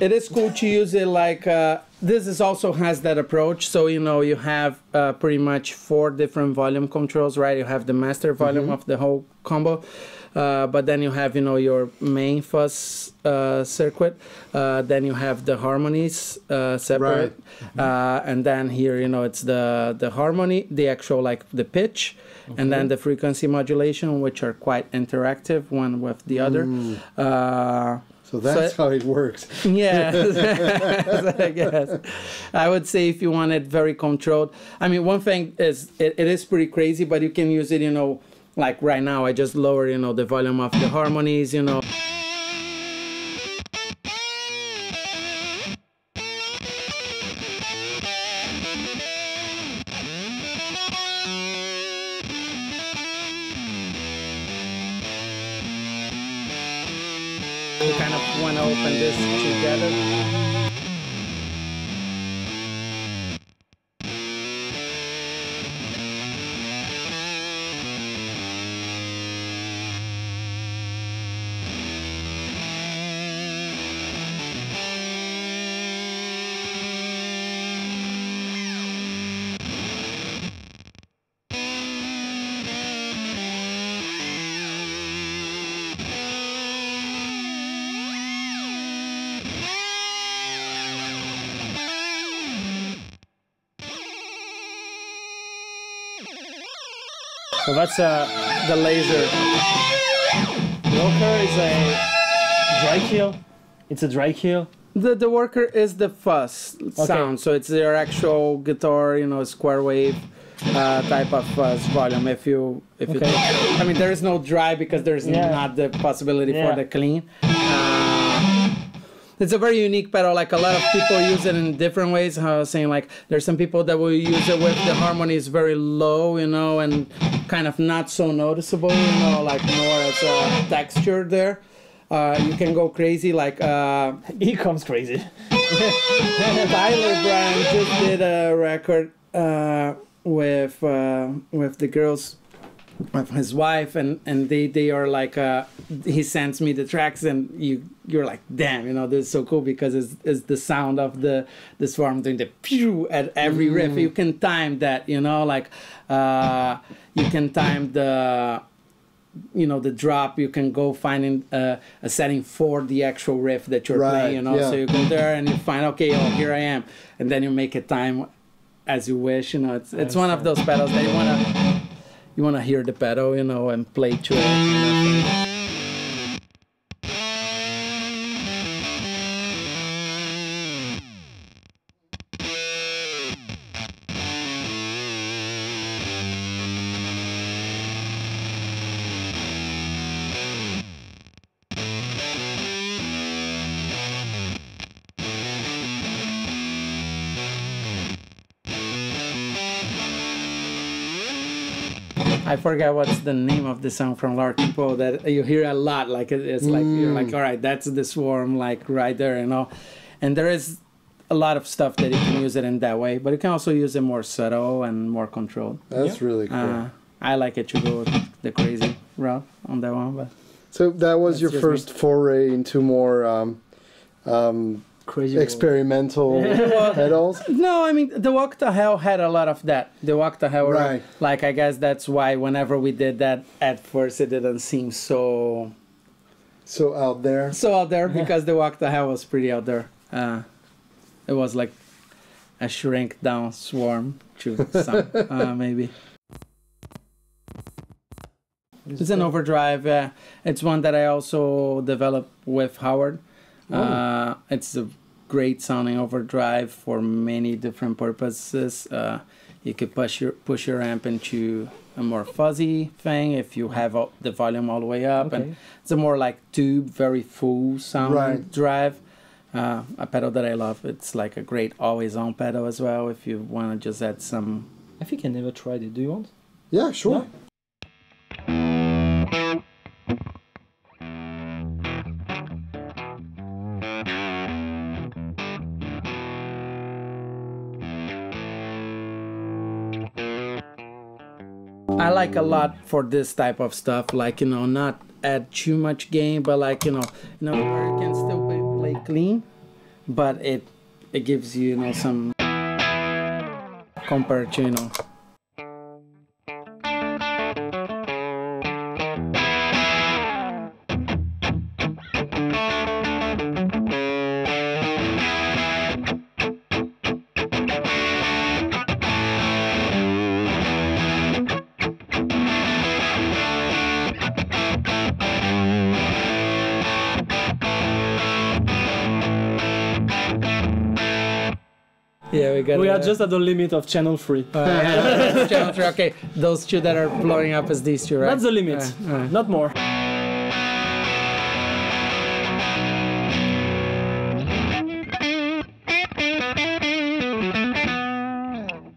It is cool to use it like, this is also has that approach. So, you know, you have pretty much 4 different volume controls, right? You have the master volume of the whole combo. But then you have, you know, your main fuzz circuit. Then you have the harmonies separate. Right. And then here, you know, it's the harmony, the actual, like the pitch, and then the frequency modulation, which are quite interactive one with the other. So that's how it works. Yeah, I guess. I would say if you want it very controlled. I mean, one thing is, it is pretty crazy, but you can use it, you know, like right now, I just lower, you know, the volume of the harmonies, you know. You kind of want to open this together. So that's the laser. Worker is a dry kill. It's a dry kill. The worker is the fuzz sound, so it's their actual guitar, you know, square wave. type of volume. If you I mean, there is no dry because there's not the possibility for the clean. It's a very unique pedal. Like a lot of people use it in different ways. I was saying, like, there's some people that will use it with the harmony is very low, you know, and kind of not so noticeable, you know, like more as a texture there. You can go crazy, like he comes crazy. Tyler Brand just did a record with the girls, with his wife, and they are like he sends me the tracks, and you're like, damn, you know, this is so cool because it's the sound of the swarm doing the pew at every riff. You can time that, you know, like you can time the, you know, the drop. You can go finding a setting for the actual riff that you're playing, you know. So you go there and you find, okay, oh, here I am, and then you make it time as you wish, you know. It's one of those pedals that you wanna hear the pedal, you know, and play to it. You know? I forget what's the name of the song from Lord People that you hear a lot. Like it's like you're like, all right, that's the swarm, like right there, you know. And there is a lot of stuff that you can use it in that way, but you can also use it more subtle and more controlled. That's really cool. I like it to go the crazy route on that one. But so that was your first foray into more crazy experimental pedals? No, I mean, the Octahive had a lot of that. The Octahive, like, I guess that's why whenever we did that, at first it didn't seem so out there. So out there, because the Octahive was pretty out there. It was like a shrink down swarm to some, maybe. It's an overdrive. It's one that I also developed with Howard. It's a great sounding overdrive for many different purposes. You could push your amp into a more fuzzy thing if you have the volume all the way up, and it's a more like tube, very full sound drive. A pedal that I love. It's like a great always-on pedal as well. If you want to just add some. I think I never tried it. Do you want? Yeah, sure. Yeah. I like a lot for this type of stuff, like, you know, not add too much gain, but like, you know, where you can still play clean, but it gives you, you know, some compared to, you know. Yeah, we are just at the limit of channel 3. Channel 3, okay. Those two that are blowing up is these two, right? That's the limit, not more.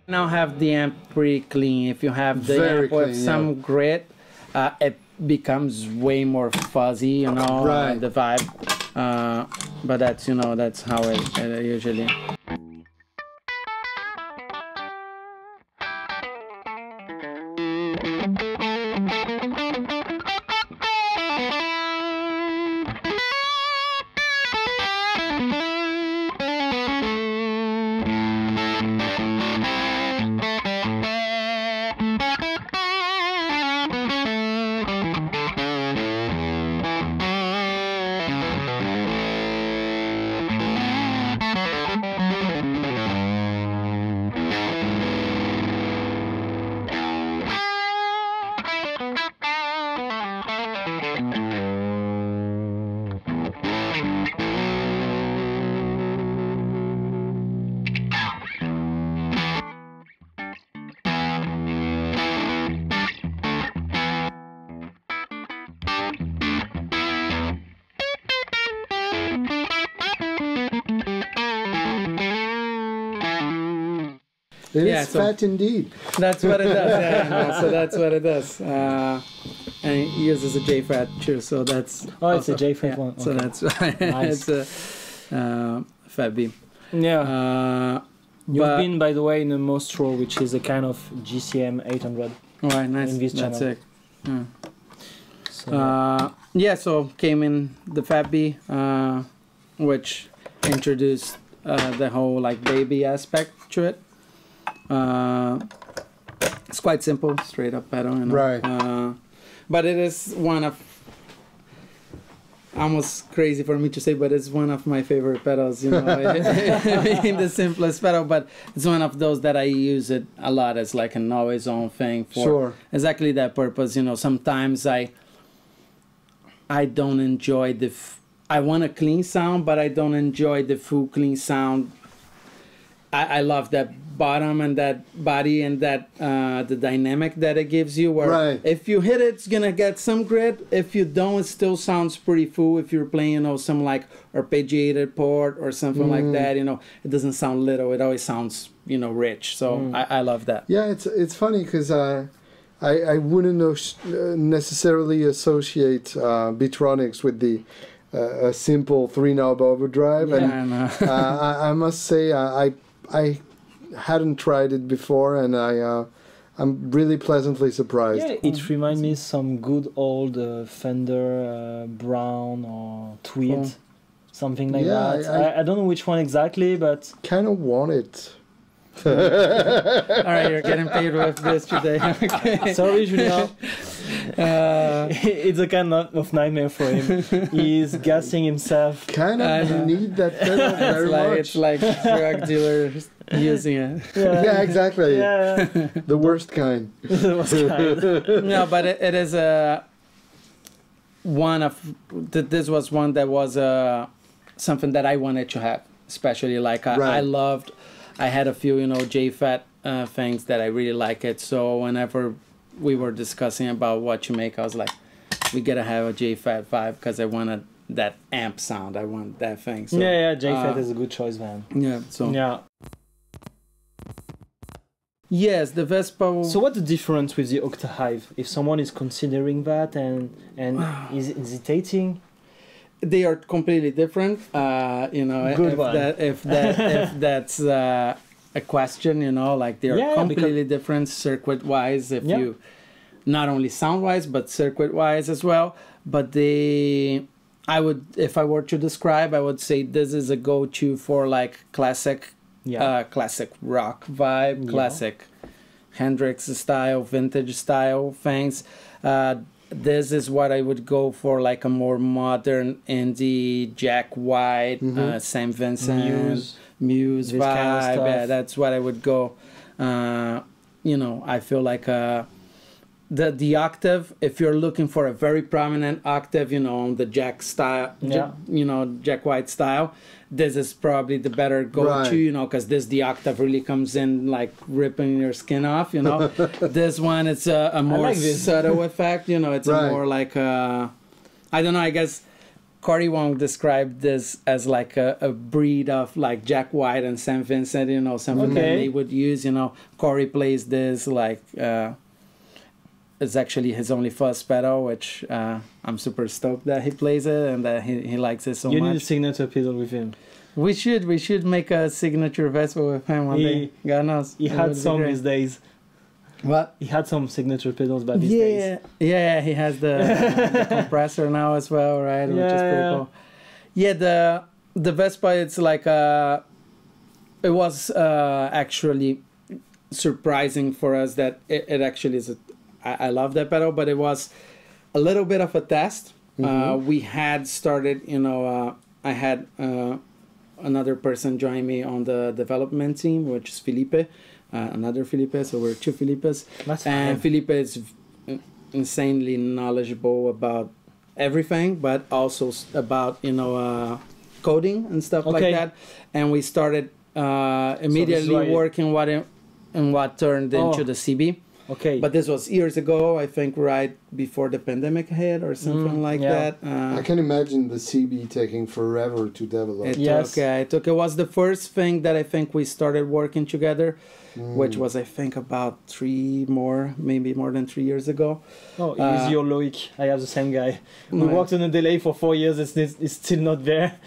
Now have the amp pretty clean. If you have the amp with some grit, it becomes way more fuzzy, you know, the vibe. But that's, you know, that's how it usually. It is fat indeed. That's what it does. Yeah, no, so that's what it does. And it uses a JFAT too. So that's it's a JFAT one. Okay. So that's why nice. It's a FAB. Yeah. You've been, by the way, in a Mostro, which is a kind of GCM 800. All right, nice. In this that's channel. it. Yeah. So, yeah, so came in the FAB, which introduced the whole like baby aspect to it. It's quite simple, straight up pedal, you know? Right. But it is one of, almost crazy for me to say, but it's one of my favorite pedals, you know, being the simplest pedal, but it's one of those that I use it a lot as like an always on thing for exactly that purpose, you know. Sometimes I don't enjoy I want a clean sound, but I don't enjoy the full clean sound. I love that bottom and that body and that the dynamic that it gives you, where if you hit it, it's gonna get some grit. If you don't, it still sounds pretty full. If you're playing, you know, some like arpeggiated part or something like that, you know, it doesn't sound little, it always sounds, you know, rich. So I love that. Yeah, it's funny because I wouldn't necessarily associate Beetronics with the a simple 3-knob overdrive, and I must say I hadn't tried it before, and I'm really pleasantly surprised. Yeah, it reminds me some good old Fender Brown or Tweed, something like that. I don't know which one exactly, but kind of want it. All right, you're getting paid with this today. Okay. Sorry, Julien. It's a kind of nightmare for him. He's gassing himself. Kind of need that pedal very much. It's like drug dealers using it. Yeah, exactly. Yeah. The worst kind. The worst kind. No, but it is one of this was one that was something that I wanted to have, especially like I had a few, you know, JFAT things that I really like it. So whenever we were discussing about what to make, I was like, we gotta have a JFAT 5 because I wanted that amp sound. I want that thing. So, JFAT is a good choice, man. Yeah. So yeah. Yes, the Vespa. So what's the difference with the Octahive? If someone is considering that and is hesitating? They are completely different. You know, if that's a question, you know, like they are completely different circuit-wise. If you, not only sound-wise, but circuit-wise as well. But I would, if I were to describe, I would say this is a go-to for like classic rock vibe, classic Hendrix style, vintage style things. This is what I would go for, like a more modern indie Jack White, St. Vincent, Muse vibe. Kind of yeah, that's what I would go. You know, I feel like the octave, if you're looking for a very prominent octave, you know, on the Jack style, you know, Jack White style, this is probably the better go-to, you know, because the octave really comes in like ripping your skin off, you know. This one, it's a more subtle effect, you know, it's a more like, I don't know, I guess Corey Wong described this as like a breed of like Jack White and St. Vincent, you know, something that they would use, you know. Corey plays this like... it's actually his only fuzz pedal, which I'm super stoked that he plays it and that he likes it so much. You need a signature pedal with him. We should make a signature Vespa with him one day. God knows. He had some these days. What? He had some signature pedals back these days. Yeah, he has the compressor now as well, right? Which is pretty cool. Yeah, the Vespa, it's like it was actually surprising for us that it actually is I love that pedal, but it was a little bit of a test. We had started, you know, I had another person join me on the development team, which is Filipe, another Filipe, so we're two Filipes. And Filipe is insanely knowledgeable about everything, but also about, you know, coding and stuff like that. And we started immediately working what turned into the CB. Okay. But this was years ago, I think, right before the pandemic hit or something like that. I can imagine the CB taking forever to develop. It was the first thing that I think we started working together, which was, I think, about maybe more than 3 years ago. Oh, he's your Loic. I have the same guy. We worked on a delay for 4 years. It's still not there.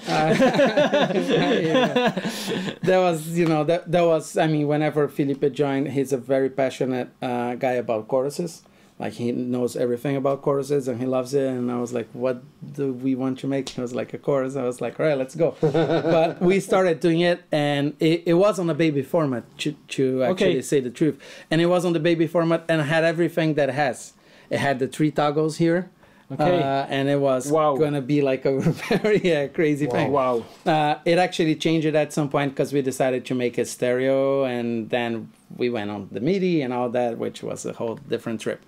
That was, I mean, whenever Filipe joined, he's a very passionate guy about choruses. Like, he knows everything about choruses and he loves it. And I was like, what do we want to make? He was like, a chorus. I was like, all right, let's go. But we started doing it, and it was on a baby format, to actually say the truth. And it was on the baby format and had everything that it has. It had the 3 toggles here. And it was going to be like a very crazy thing. Wow. It actually changed it at some point because we decided to make it stereo, and then we went on the MIDI and all that, which was a whole different trip.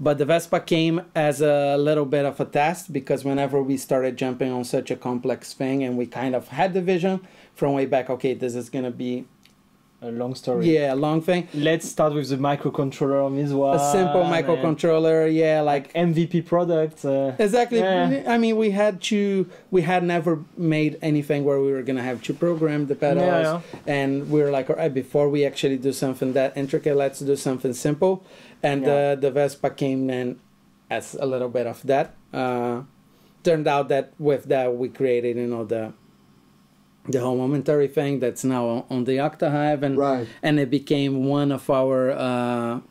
But the Vespa came as a little bit of a test, because whenever we started jumping on such a complex thing, and we kind of had the vision from way back, okay, this is going to be a long story. Yeah, a long thing. Let's start with the microcontroller on this one. A simple microcontroller, like MVP product. Exactly. I mean, we had never made anything where we were gonna have to program the pedals, and we were like, all right, before we actually do something that intricate, let's do something simple. And the Vespa came in as a little bit of that. Turned out that with that we created, the whole momentary thing that's now on the Octahive, and it became one of our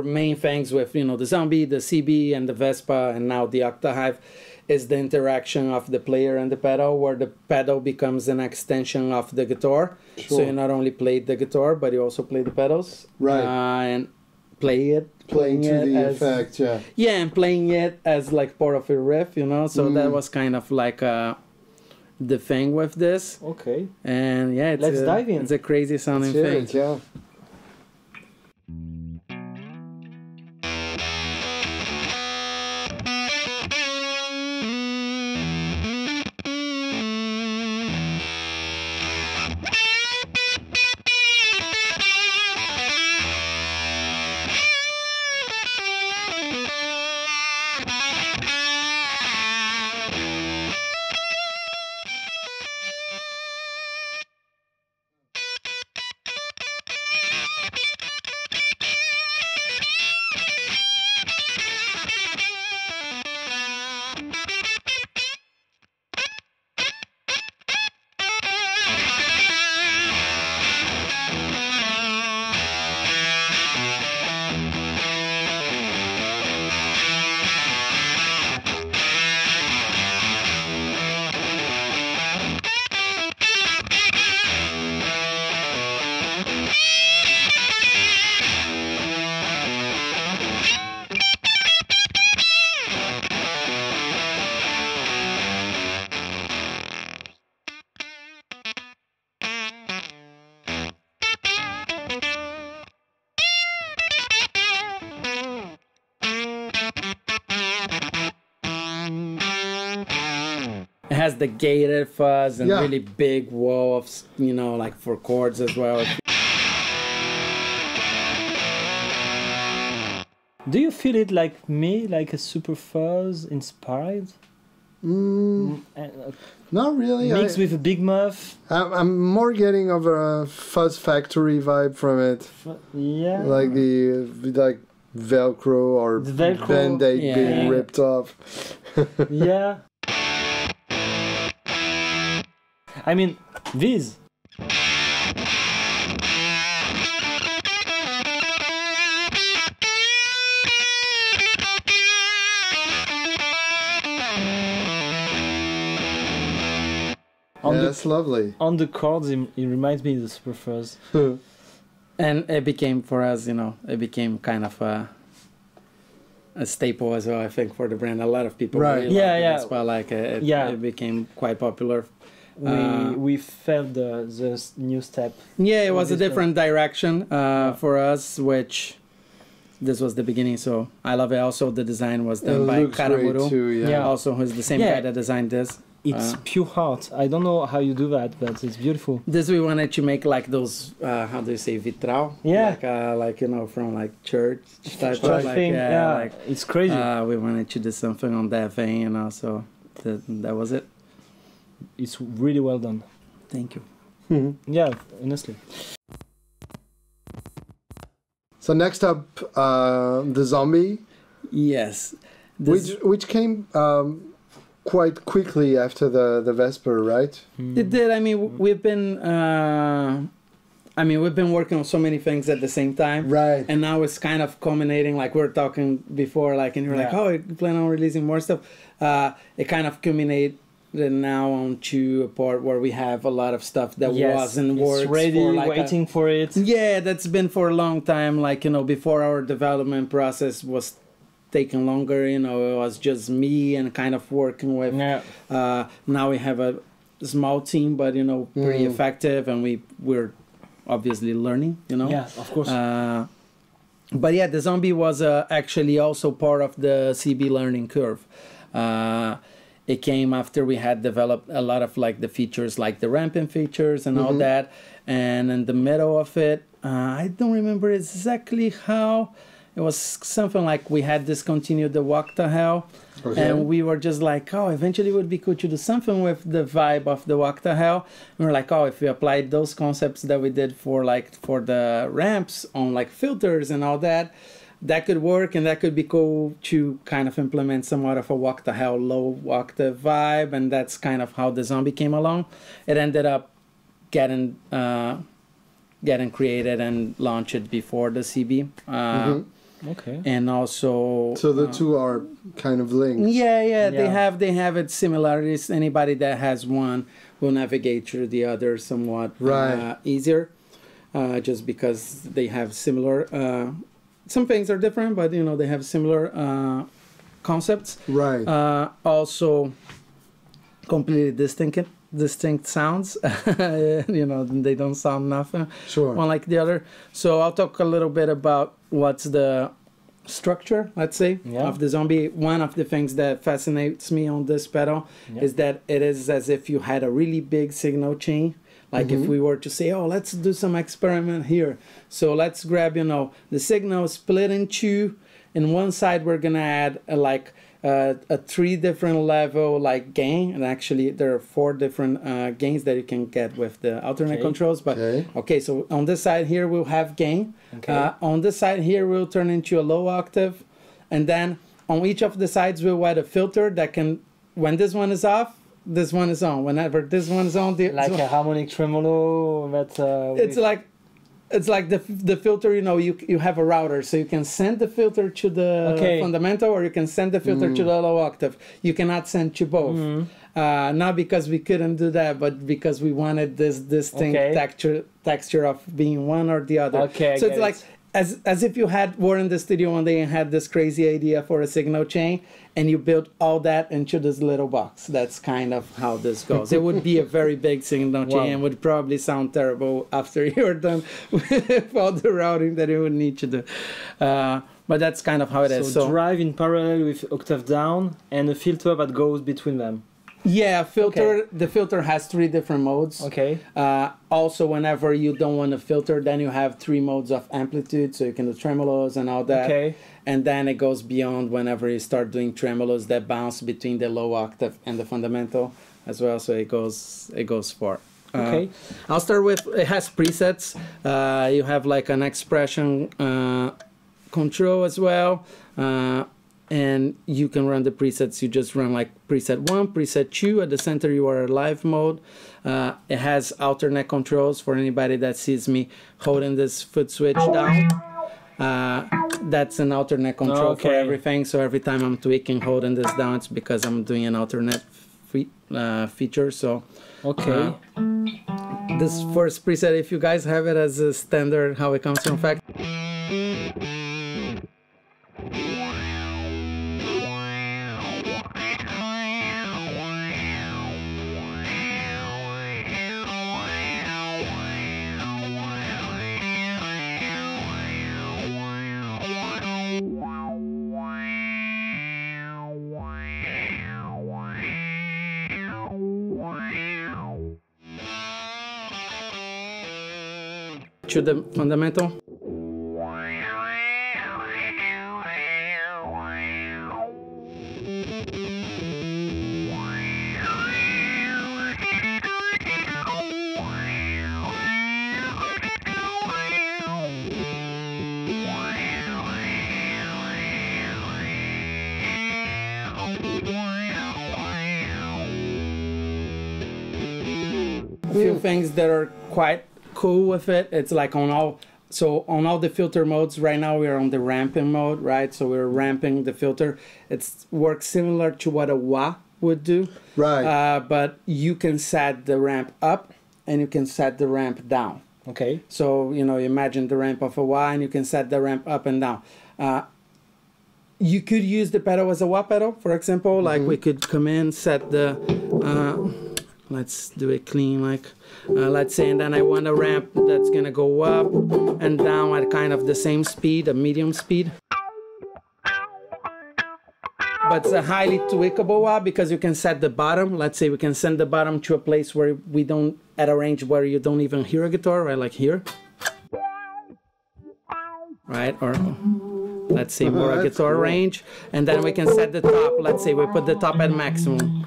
main things with the Zombie, the CB, and the Vespa, and now the Octahive is the interaction of the player and the pedal, where the pedal becomes an extension of the guitar. So you not only play the guitar, but you also play the pedals, and playing to the effect, and playing it as like part of a riff, So that was kind of like the thing with this. And let's dive in. It's a crazy sounding thing. It has the gated fuzz and really big wall of, like for chords as well. Do you feel it like me, like a super fuzz inspired? Not really. Mixed with a big muff. I'm more getting of a Fuzz Factory vibe from it. Like the Velcro or Band-Aid being ripped off. I mean, these. That's lovely. On the chords, it reminds me of the Super Fuzz. And it became, for us, it became kind of a staple as well, I think, for the brand. A lot of people really loved it as well. Like, it became quite popular. We felt the new step. Yeah, it was a different direction for us, which this was the beginning, so I love it. Also, the design was done by Karamuru, too, also who's the same guy that designed this. It's pure art. I don't know how you do that, but it's beautiful. This we wanted to make like those, how do you say, vitral? Yeah. Like you know, from like church type Church of thing. Yeah, like, it's crazy. We wanted to do something on that vein, you know, so that was it. It's really well done. Thank you. Yeah, honestly. So next up, the zombie. Yes. Which came quite quickly after the Vesper, right? It did. I mean, we've been working on so many things at the same time. Right. And now it's kind of culminating, like we were talking before, like, and you're like, oh, you plan on releasing more stuff. It kind of culminated now onto a part where we have a lot of stuff that was in works. It's ready, for like waiting for it. Yeah, that's been for a long time. Like, you know, before our development process was taking longer, you know, it was just me and kind of working with. Now we have a small team, but, you know, pretty effective, and we're obviously learning, you know. Yeah, of course. But yeah, the zombie was actually also part of the CB learning curve. It came after we had developed a lot of like the features, like the ramping features and all that. And in the middle of it, I don't remember exactly how. It was something like we had discontinued the Walk to Hell. Okay. And we were just like, oh, eventually it would be cool to do something with the vibe of the Walk to Hell. And we're like, oh, if we applied those concepts that we did for the ramps on like filters and all that, that could work, and that could be cool to kind of implement somewhat of a Walk to Hell low octave vibe, and that's kind of how the zombie came along. It ended up getting created and launched before the CB. Okay. And also, so the two are kind of linked. Yeah. They have its similarities. Anybody that has one will navigate through the other somewhat easier, just because they have similar. Some things are different, but you know they have similar concepts. Right. Also, completely distinct sounds. You know, they don't sound nothing. Sure. One like the other. So I'll talk a little bit about what's the structure, let's say, of the zombie. One of the things that fascinates me on this pedal is that it is as if you had a really big signal chain. Like if we were to say, oh, let's do some experiment here. So let's grab, you know, the signal split in two. In one side, we're going to add a 3 different level like gain. And actually, there are 4 different gains that you can get with the alternate controls. But okay, so on this side here, we'll have gain. On this side here, we'll turn into a low octave. And then on each of the sides, we'll add a filter that can, when this one is off, this one is on. Whenever this one is on, like a harmonic tremolo. It's like the filter. You know, you have a router, so you can send the filter to the fundamental, or you can send the filter to the low octave. You cannot send to both. Not because we couldn't do that, but because we wanted this distinct texture of being one or the other. So it's like as if you were in the studio one day and had this crazy idea for a signal chain, and you built all that into this little box. That's kind of how this goes. It would be a very big signal chain and would probably sound terrible after you're done with all the routing that you would need to do. But that's kind of how it is. So drive in parallel with octave down and a filter that goes between them. Yeah, filter. The filter has 3 different modes. Also, whenever you don't want to filter, then you have 3 modes of amplitude, so you can do tremolos and all that. And then it goes beyond whenever you start doing tremolos that bounce between the low octave and the fundamental as well. So it goes far. I'll start with, it has presets. You have like an expression control as well. And you can run the presets. You just run like preset 1, preset 2. At the center, you are live mode. It has alternate controls for anybody that sees me holding this foot switch down. That's an alternate control for everything. So every time I'm tweaking, holding this down, it's because I'm doing an alternate feature. So this first preset, if you guys have it as a standard, how it comes from fact. To the fundamental. A few things that are quite cool with it. It's like on all the filter modes right now we're on the ramping mode, right? So we're ramping the filter. It works similar to what a wah would do, right? But you can set the ramp up and you can set the ramp down. Okay. So you imagine the ramp of a wah and you can set the ramp up and down. You could use the pedal as a wah pedal, for example. Like we could come in, set the let's do it clean, like let's say, and then I want a ramp that's gonna go up and down at kind of the same speed, a medium speed. But it's a highly tweakable wah because you can set the bottom. Let's say we can send the bottom to a place where we don't, at a range where you don't even hear a guitar, right? Like here, right? Or let's say more a guitar range, and then we can set the top. Let's say we put the top at maximum.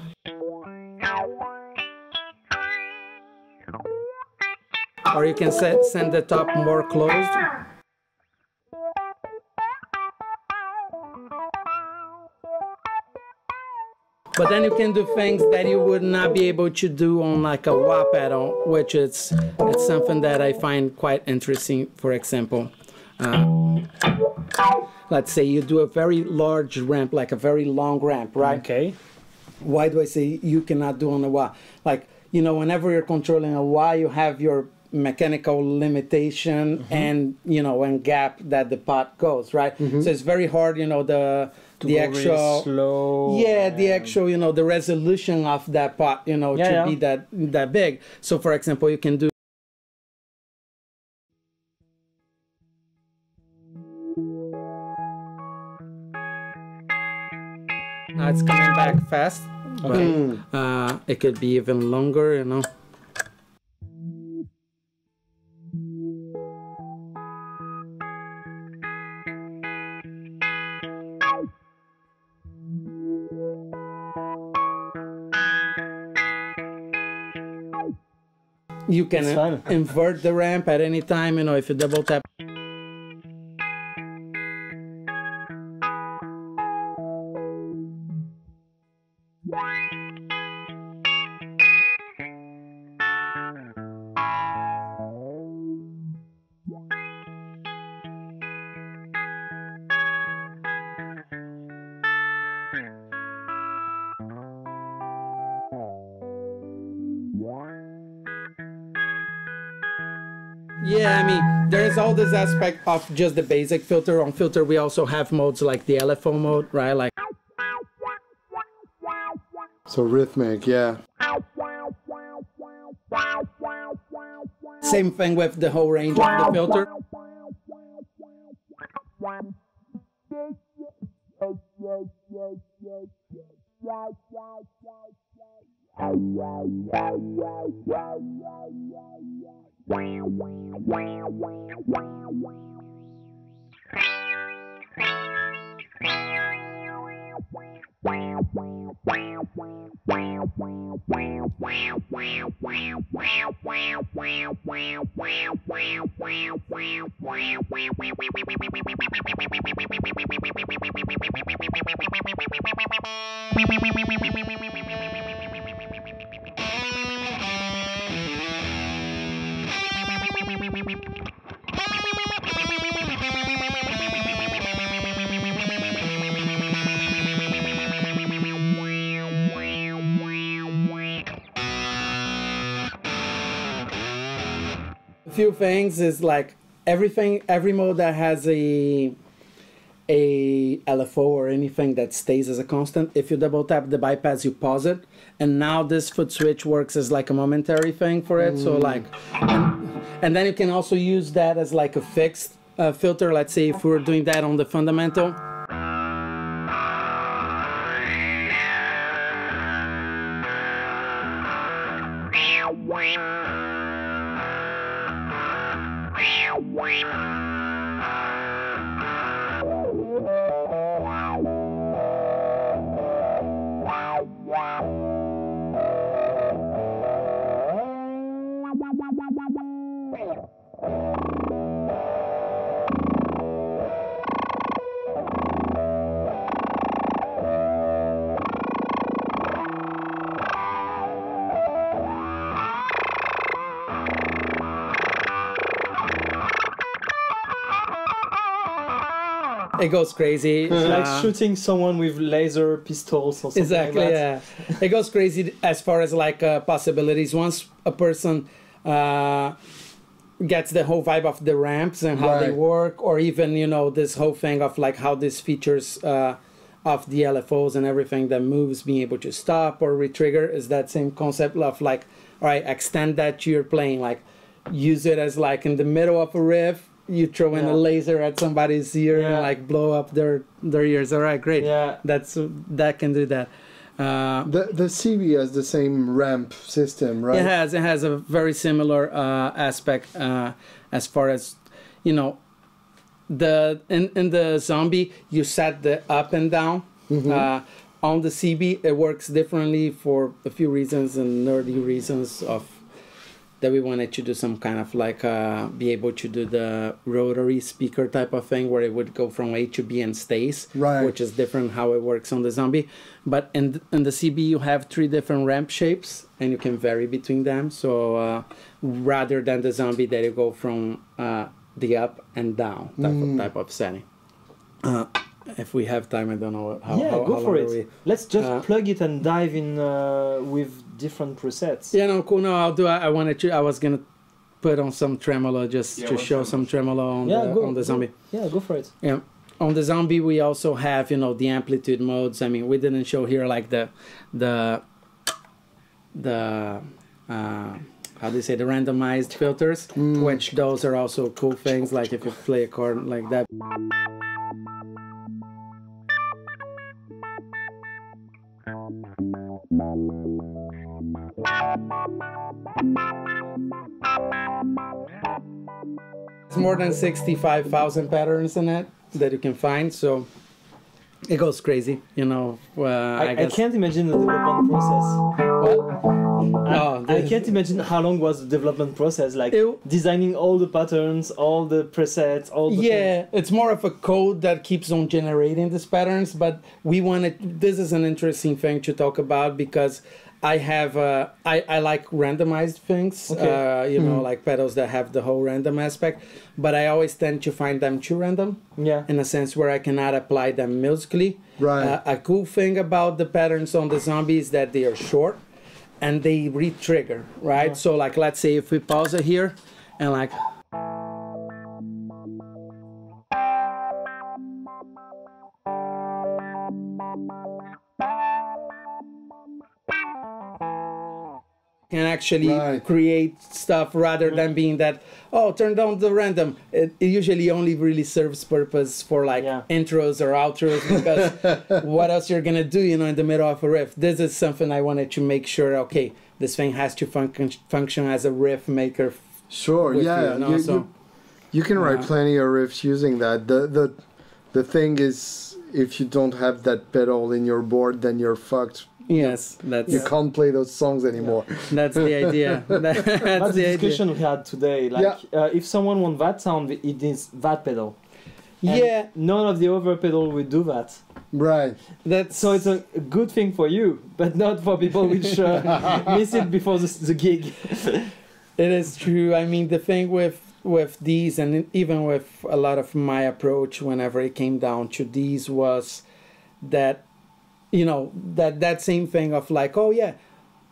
Or you can send the top more closed. But then you can do things that you would not be able to do on like a wah pedal, which it's something that I find quite interesting. For example, let's say you do a very large ramp, like a very long ramp, right? Okay. Why do I say you cannot do on a wah? Like, whenever you're controlling a wah, you have your mechanical limitation and and gap that the pot goes, right? So it's very hard, the actual really slow, the actual the resolution of that pot to be that big. So for example, you can do now it's coming back fast. Okay. It could be even longer, You can invert the ramp at any time, if you double tap. Yeah, I mean, there's all this aspect of just the basic filter. On filter, we also have modes like the LFO mode, right? Like, so rhythmic, yeah. Same thing with the whole range of the filter. Few things is like every mode that has a LFO or anything that stays as a constant, if you double tap the bypass, you pause it, and now this foot switch works as like a momentary thing for it. So like, and then you can also use that as like a fixed filter. Let's say if we were doing that on the fundamental. It goes crazy. It's like shooting someone with laser pistols or something exactly, like that. Yeah. It goes crazy as far as like possibilities. Once a person gets the whole vibe of the ramps and how they work, or even, you know, this whole thing of like how these features of the LFOs and everything that moves being able to stop or retrigger is that same concept of like, all right, extend that to your playing, like use it as like in the middle of a riff, you throw in a laser at somebody's ear and like blow up their ears. All right, great. Yeah, that can do that. The CB has the same ramp system, right? It has a very similar aspect as far as, you know, in the zombie you set the up and down. On the CB it works differently for a few reasons and nerdy reasons of that we wanted to do some kind of like be able to do the rotary speaker type of thing where it would go from A to B and stays, which is different how it works on the zombie. But in the CB you have 3 different ramp shapes and you can vary between them. So rather than the zombie that you go from the up and down type of setting. If we have time, I don't know how go for it. we... Let's just plug it and dive in with different presets. Yeah, no, cool. No, I'll do. I was gonna put on some tremolo just to show some tremolo on the zombie. Yeah, go for it. Yeah, on the zombie we also have, you know, the amplitude modes. I mean, we didn't show here like the how do you say, the randomized filters, which those are also cool things. Like if you play a chord like that. It's more than 65,000 patterns in it that you can find, so it goes crazy, you know. I can't imagine the development process. What? I can't imagine how long was the development process, like designing all the patterns, all the presets, all the things. It's more of a code that keeps on generating these patterns, but we wanted, this is an interesting thing to talk about because I have I like randomized things, you know, like pedals that have the whole random aspect, but I always tend to find them too random, in a sense where I cannot apply them musically. A cool thing about the patterns on the zombie is that they are short and they re-trigger, right? So like, let's say if we pause it here and like, can actually create stuff rather than being that, oh, turn down the random. It usually only really serves purpose for like intros or outros, because what else you're gonna do, you know, in the middle of a riff. This is something I wanted to make sure, okay, this thing has to function as a riff maker. Sure, yeah. You know? You can write plenty of riffs using that. The thing is, if you don't have that pedal in your board, then you're fucked. Yes, you can't play those songs anymore. That's the idea. That's the discussion we had today. Like, if someone wants that sound, it needs that pedal. And none of the other pedal will do that. Right. So it's a good thing for you, but not for people which miss it before the gig. It is true. I mean, the thing with these, and even with a lot of my approach whenever it came down to these, was that, you know, that same thing of like, oh yeah,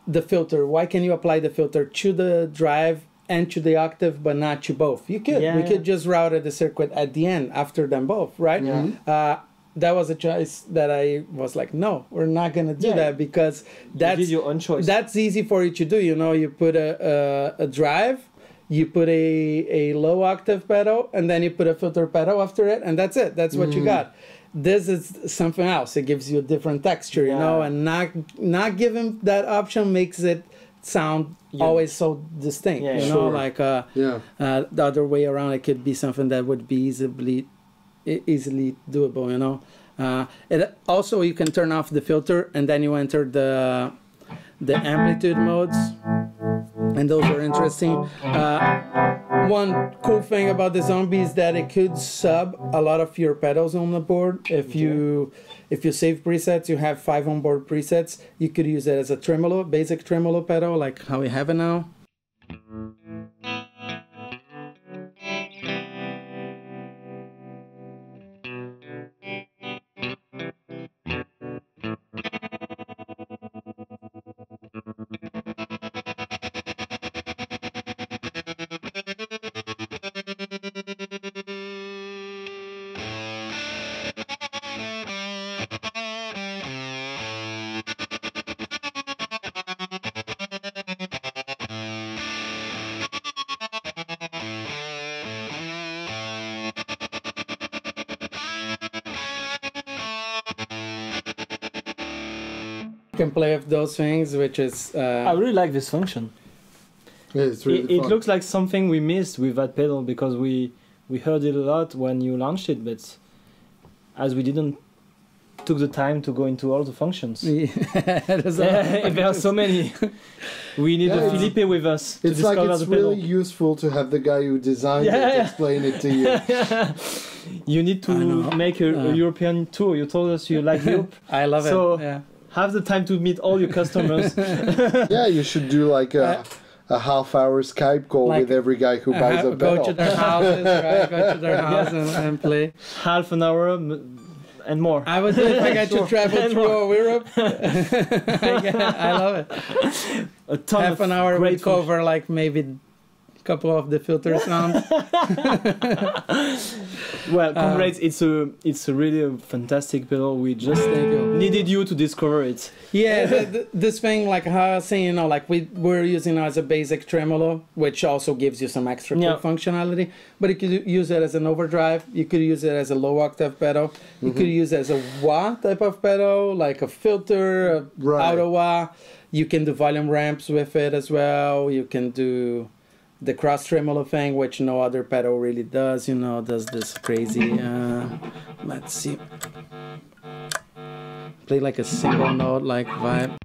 the filter, why can you apply the filter to the drive and to the octave but not to both? You could. We could just route the circuit at the end after them both, right? That was a choice that I was like, no, we're not going to do that, because that's your own choice. That's easy for you to do. You know, you put a drive, you put a low octave pedal, and then you put a filter pedal after it, and that's it. That's what you got. This is something else. It gives you a different texture, you know, and not giving that option makes it sound always so distinct. You know, like the other way around, it could be something that would be easily doable. You know, it also you can turn off the filter and then you enter the amplitude modes, and those are interesting. One cool thing about the Zombie is that it could sub a lot of your pedals on the board. If you save presets, you have 5 onboard presets. You could use it as a tremolo, basic tremolo pedal, like how we have it now. Can play with those things, which is I really like this function. Yeah, it's really it fun. looks like something we missed with that pedal, because we heard it a lot when you launched it, but as we didn't took the time to go into all the functions. There are so many. We need a Filipe with us to discover the pedal. It's really useful to have the guy who designed it explain it to you. You need to make a European tour. You told us you like Europe. I love it. So have the time to meet all your customers. Yeah, you should do like a half-hour Skype call with every guy who buys a pedal. Go to their houses, right? Go to their house and play. Half an hour and more. I would do it if I got to travel through Europe. I love it. A ton half an hour would cover like maybe a couple of the filter sounds. Well, congrats! It's a really fantastic pedal. We just needed you to discover it. Yeah, this thing, like how I was saying, you know, like we're using it as a basic tremolo, which also gives you some extra cool functionality. But you could use it as an overdrive. You could use it as a low octave pedal. You could use it as a wah type of pedal, like a filter, auto wah. You can do volume ramps with it as well. You can do the cross tremolo thing, which no other pedal really does, you know, does this crazy, let's see, play like a single note like vibe.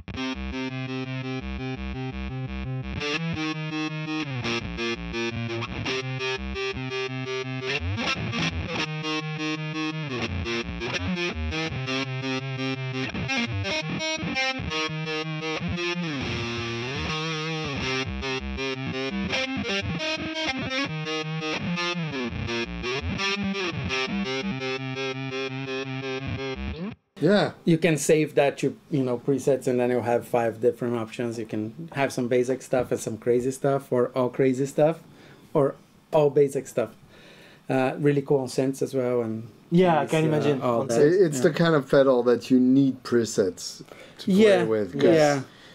Yeah. You can save that you know presets, and then you'll have 5 different options. You can have some basic stuff and some crazy stuff, or all crazy stuff, or all basic stuff. Really cool on synths as well, and I can imagine. It's the kind of pedal that you need presets to play with.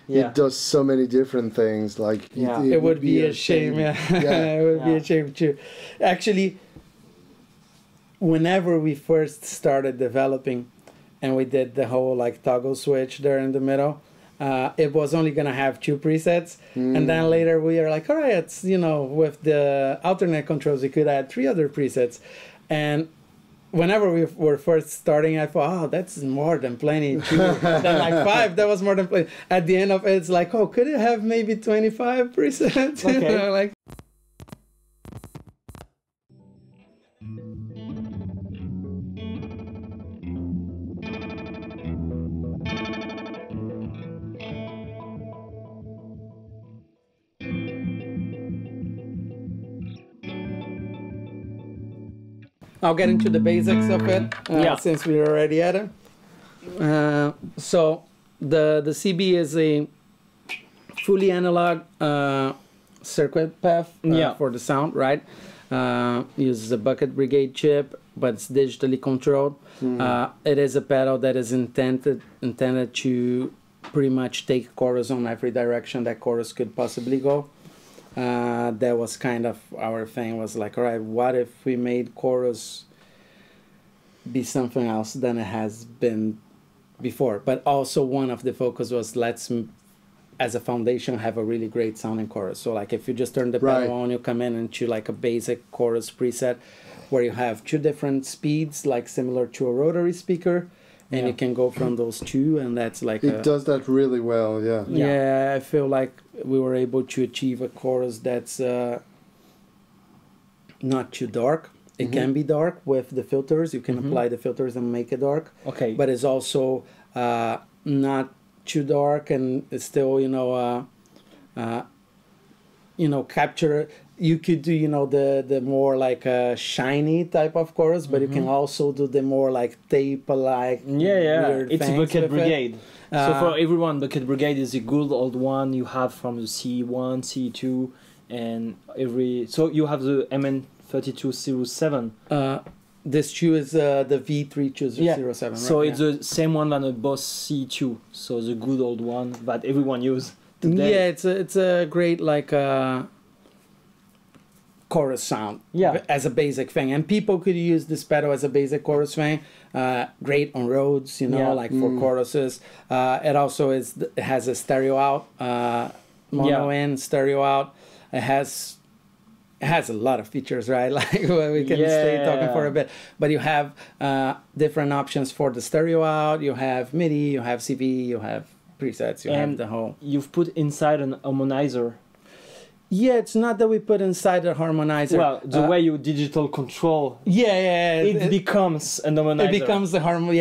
It does so many different things. Like it would be a shame. It would be a shame too. Actually, whenever we first started developing, and we did the whole like toggle switch there in the middle, it was only gonna have 2 presets, and then later we are like, all right, it's, you know, with the alternate controls we could add 3 other presets. And whenever we were first starting, I thought, oh, that's more than plenty. 2, then like 5, that was more than plenty. At the end of it, it's like, oh, could it have maybe 25 presets? Okay. You know, like. I'll get into the basics of it, since we're already at it. So the CB is a fully analog circuit path for the sound, right? Uses a bucket brigade chip, but it's digitally controlled. It is a pedal that is intended to pretty much take chorus on every direction that chorus could possibly go. That was kind of our thing, was like, all right, what if we made chorus be something else than it has been before? But also one of the focus was, let's as a foundation, have a really great sounding chorus. So like if you just turn the pedal on, you come in into like a basic chorus preset where you have 2 different speeds, like similar to a rotary speaker, and you can go from those 2, and that's like it does that really well. Yeah, I feel like we were able to achieve a chorus that's not too dark. It can be dark with the filters. You can apply the filters and make it dark. Okay. But it's also not too dark, and it's still, you know, capture. You could do, you know, the more like shiny type of chorus, but you can also do the more like tape like weird it's things Bucket with Brigade. it. So for everyone, Bucket Brigade is a good old one you have from the C1, C2, and so you have the MN3207. This 2 is the V3207. So right? it's the same one than a Boss C2. So the good old one that everyone uses today. Yeah, it's a great like chorus sound as a basic thing, and people could use this pedal as a basic chorus thing. Great on roads, you know, like for choruses. It also it has a stereo out, mono in, stereo out. It has a lot of features, right? Like we can stay talking for a bit, but you have different options for the stereo out. You have MIDI, you have CV, you have presets, you have the whole. You've put inside an harmonizer. Yeah, it's not that we put inside the harmonizer. Well, the way you digital control. It becomes an harmonizer. It becomes the we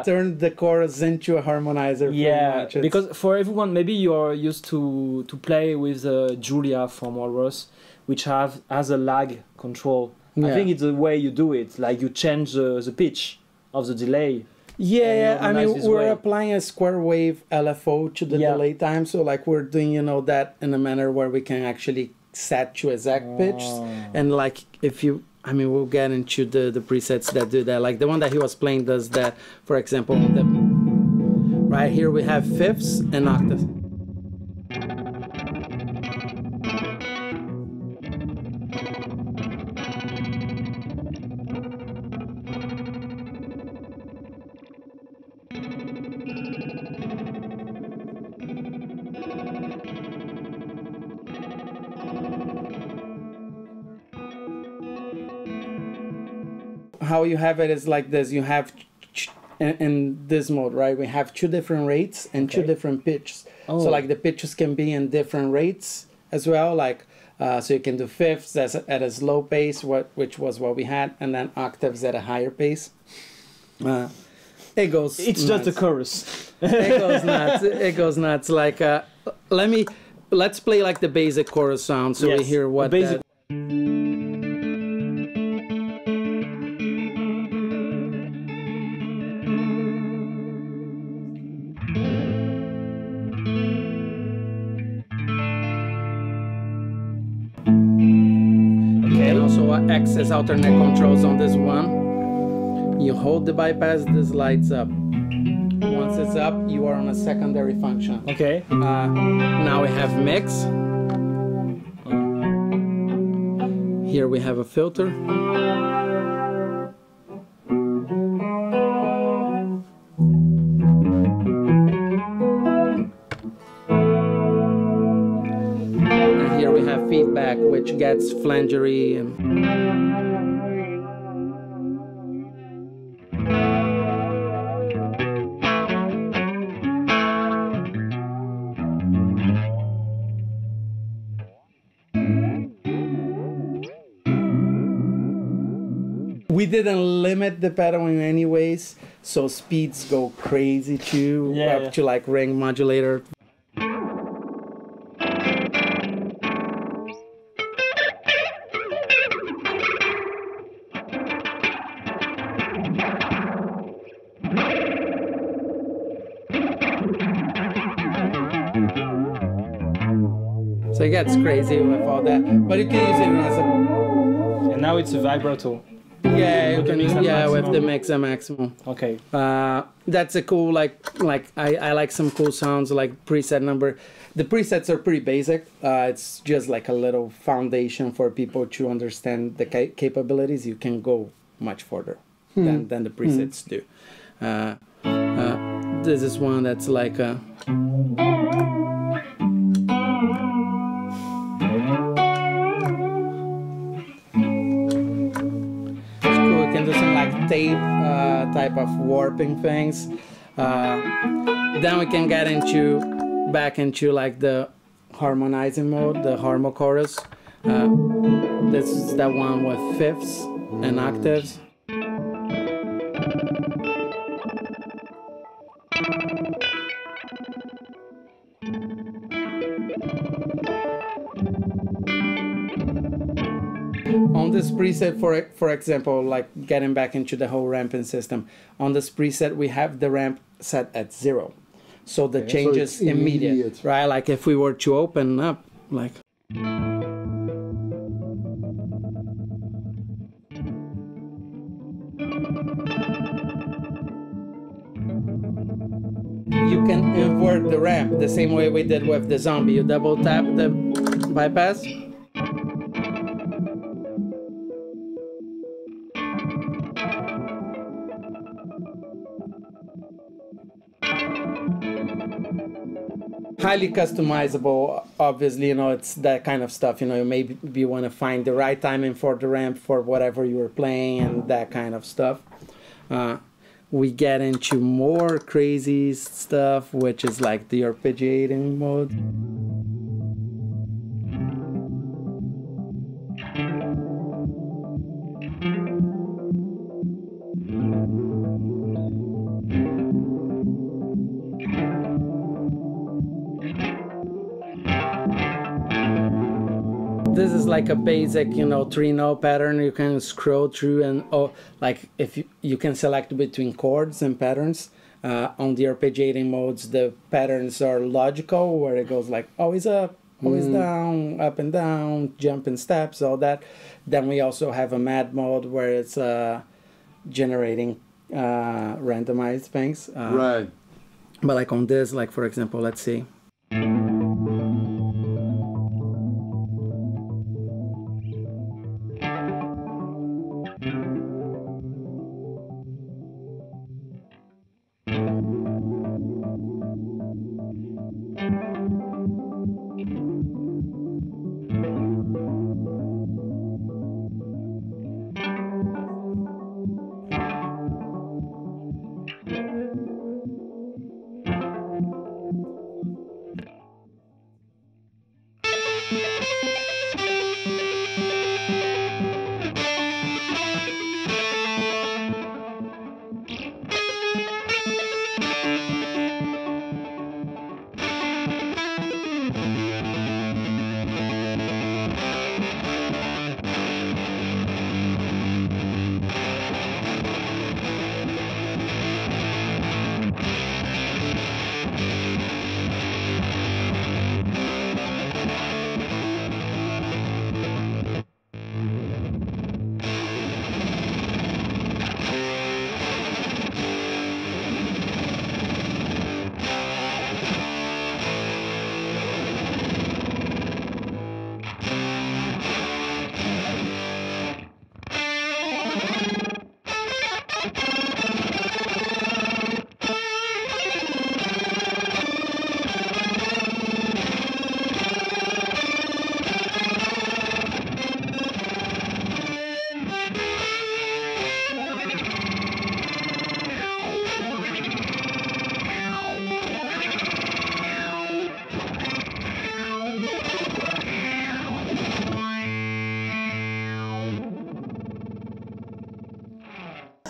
turned the chorus into a harmonizer. Yeah, because for everyone, maybe you're used to play with Julia from Walrus, which has a lag control. I think it's the way you do it. Like you change the pitch of the delay. Yeah, I mean, we're applying a square wave LFO to the delay time. So like we're doing, you know, that in a manner where we can actually set to exact pitch. And like if you, I mean, we'll get into the presets that do that. Like the one that he was playing does that. For example, right here we have fifths and octaves. How you have it is like this. You have in this mode, right? We have 2 different rates and 2 different pitches. So like the pitches can be in different rates as well. Like so you can do fifths at a slow pace, which was what we had, and then octaves at a higher pace. It goes. It's nuts. Just a chorus. It goes nuts. It goes nuts. Like let's play like the basic chorus sound so we hear what that. Access alternate controls on this one. You hold the bypass, this lights up. Once it's up, you are on a secondary function. Okay. Now we have mix. Here we have a filter. And here we have feedback, which gets flangery and we didn't limit the pedal in any ways, so speeds go crazy too, up to like ring modulator. So it gets crazy with all that, but you can use it as a... And now it's a vibrato. Yeah, you can use with the mix and maximum. Okay. That's a cool I like some cool sounds like preset number. The presets are pretty basic. It's just like a little foundation for people to understand the capabilities. You can go much further than the presets do. This is one that's like a... like tape type of warping things. Then we can get back into like the harmonizing mode, the harmochorus. This is the one with fifths and octaves. On this preset, for example, like getting back into the whole ramping system, on this preset we have the ramp set at 0. So the change is immediate, right? Like if we were to open up, like... You can invert the ramp the same way we did with the zombie. You double tap the bypass. Highly customizable, obviously, you know, it's that kind of stuff, you know, you maybe want to find the right timing for the ramp for whatever you're playing and that kind of stuff. We get into more crazy stuff, which is like the arpeggiating mode. This is like a basic, you know, 3-note pattern. You can scroll through and like if you can select between chords and patterns. On the arpeggiating modes, the patterns are logical, where it goes like always up, always down, up and down, jumping steps, all that. Then we also have a mad mode where it's generating randomized things. Right. But like on this, like for example, let's see.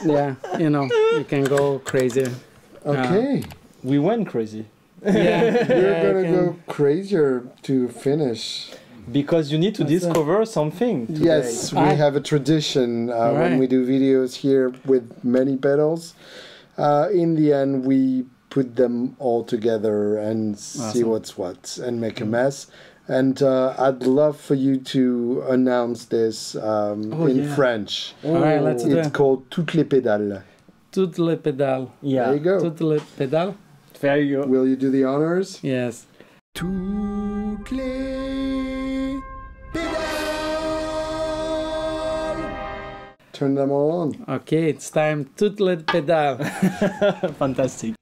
Yeah, you know, you can go crazy. Okay. We went crazy. Yeah, We're gonna go crazier to finish. Because you need to discover something today. Yes, we have a tradition when we do videos here with many pedals. In the end, we put them all together and see what's what and make a mess. And I'd love for you to announce this in French. All right, let's do it. It's called Toutes les pédales. Toutes les pédales. Yeah. There you go. Toutes les pédales. There you go. Will you do the honors? Yes. Toutes les pédales. Turn them all on. Okay, it's time. Toutes les pédales. Fantastic.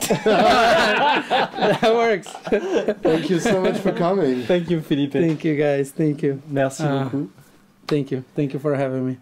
That works. Thank you so much for coming. Thank you, Filipe. Thank you, guys. Thank you. Merci beaucoup. Thank you. Thank you for having me.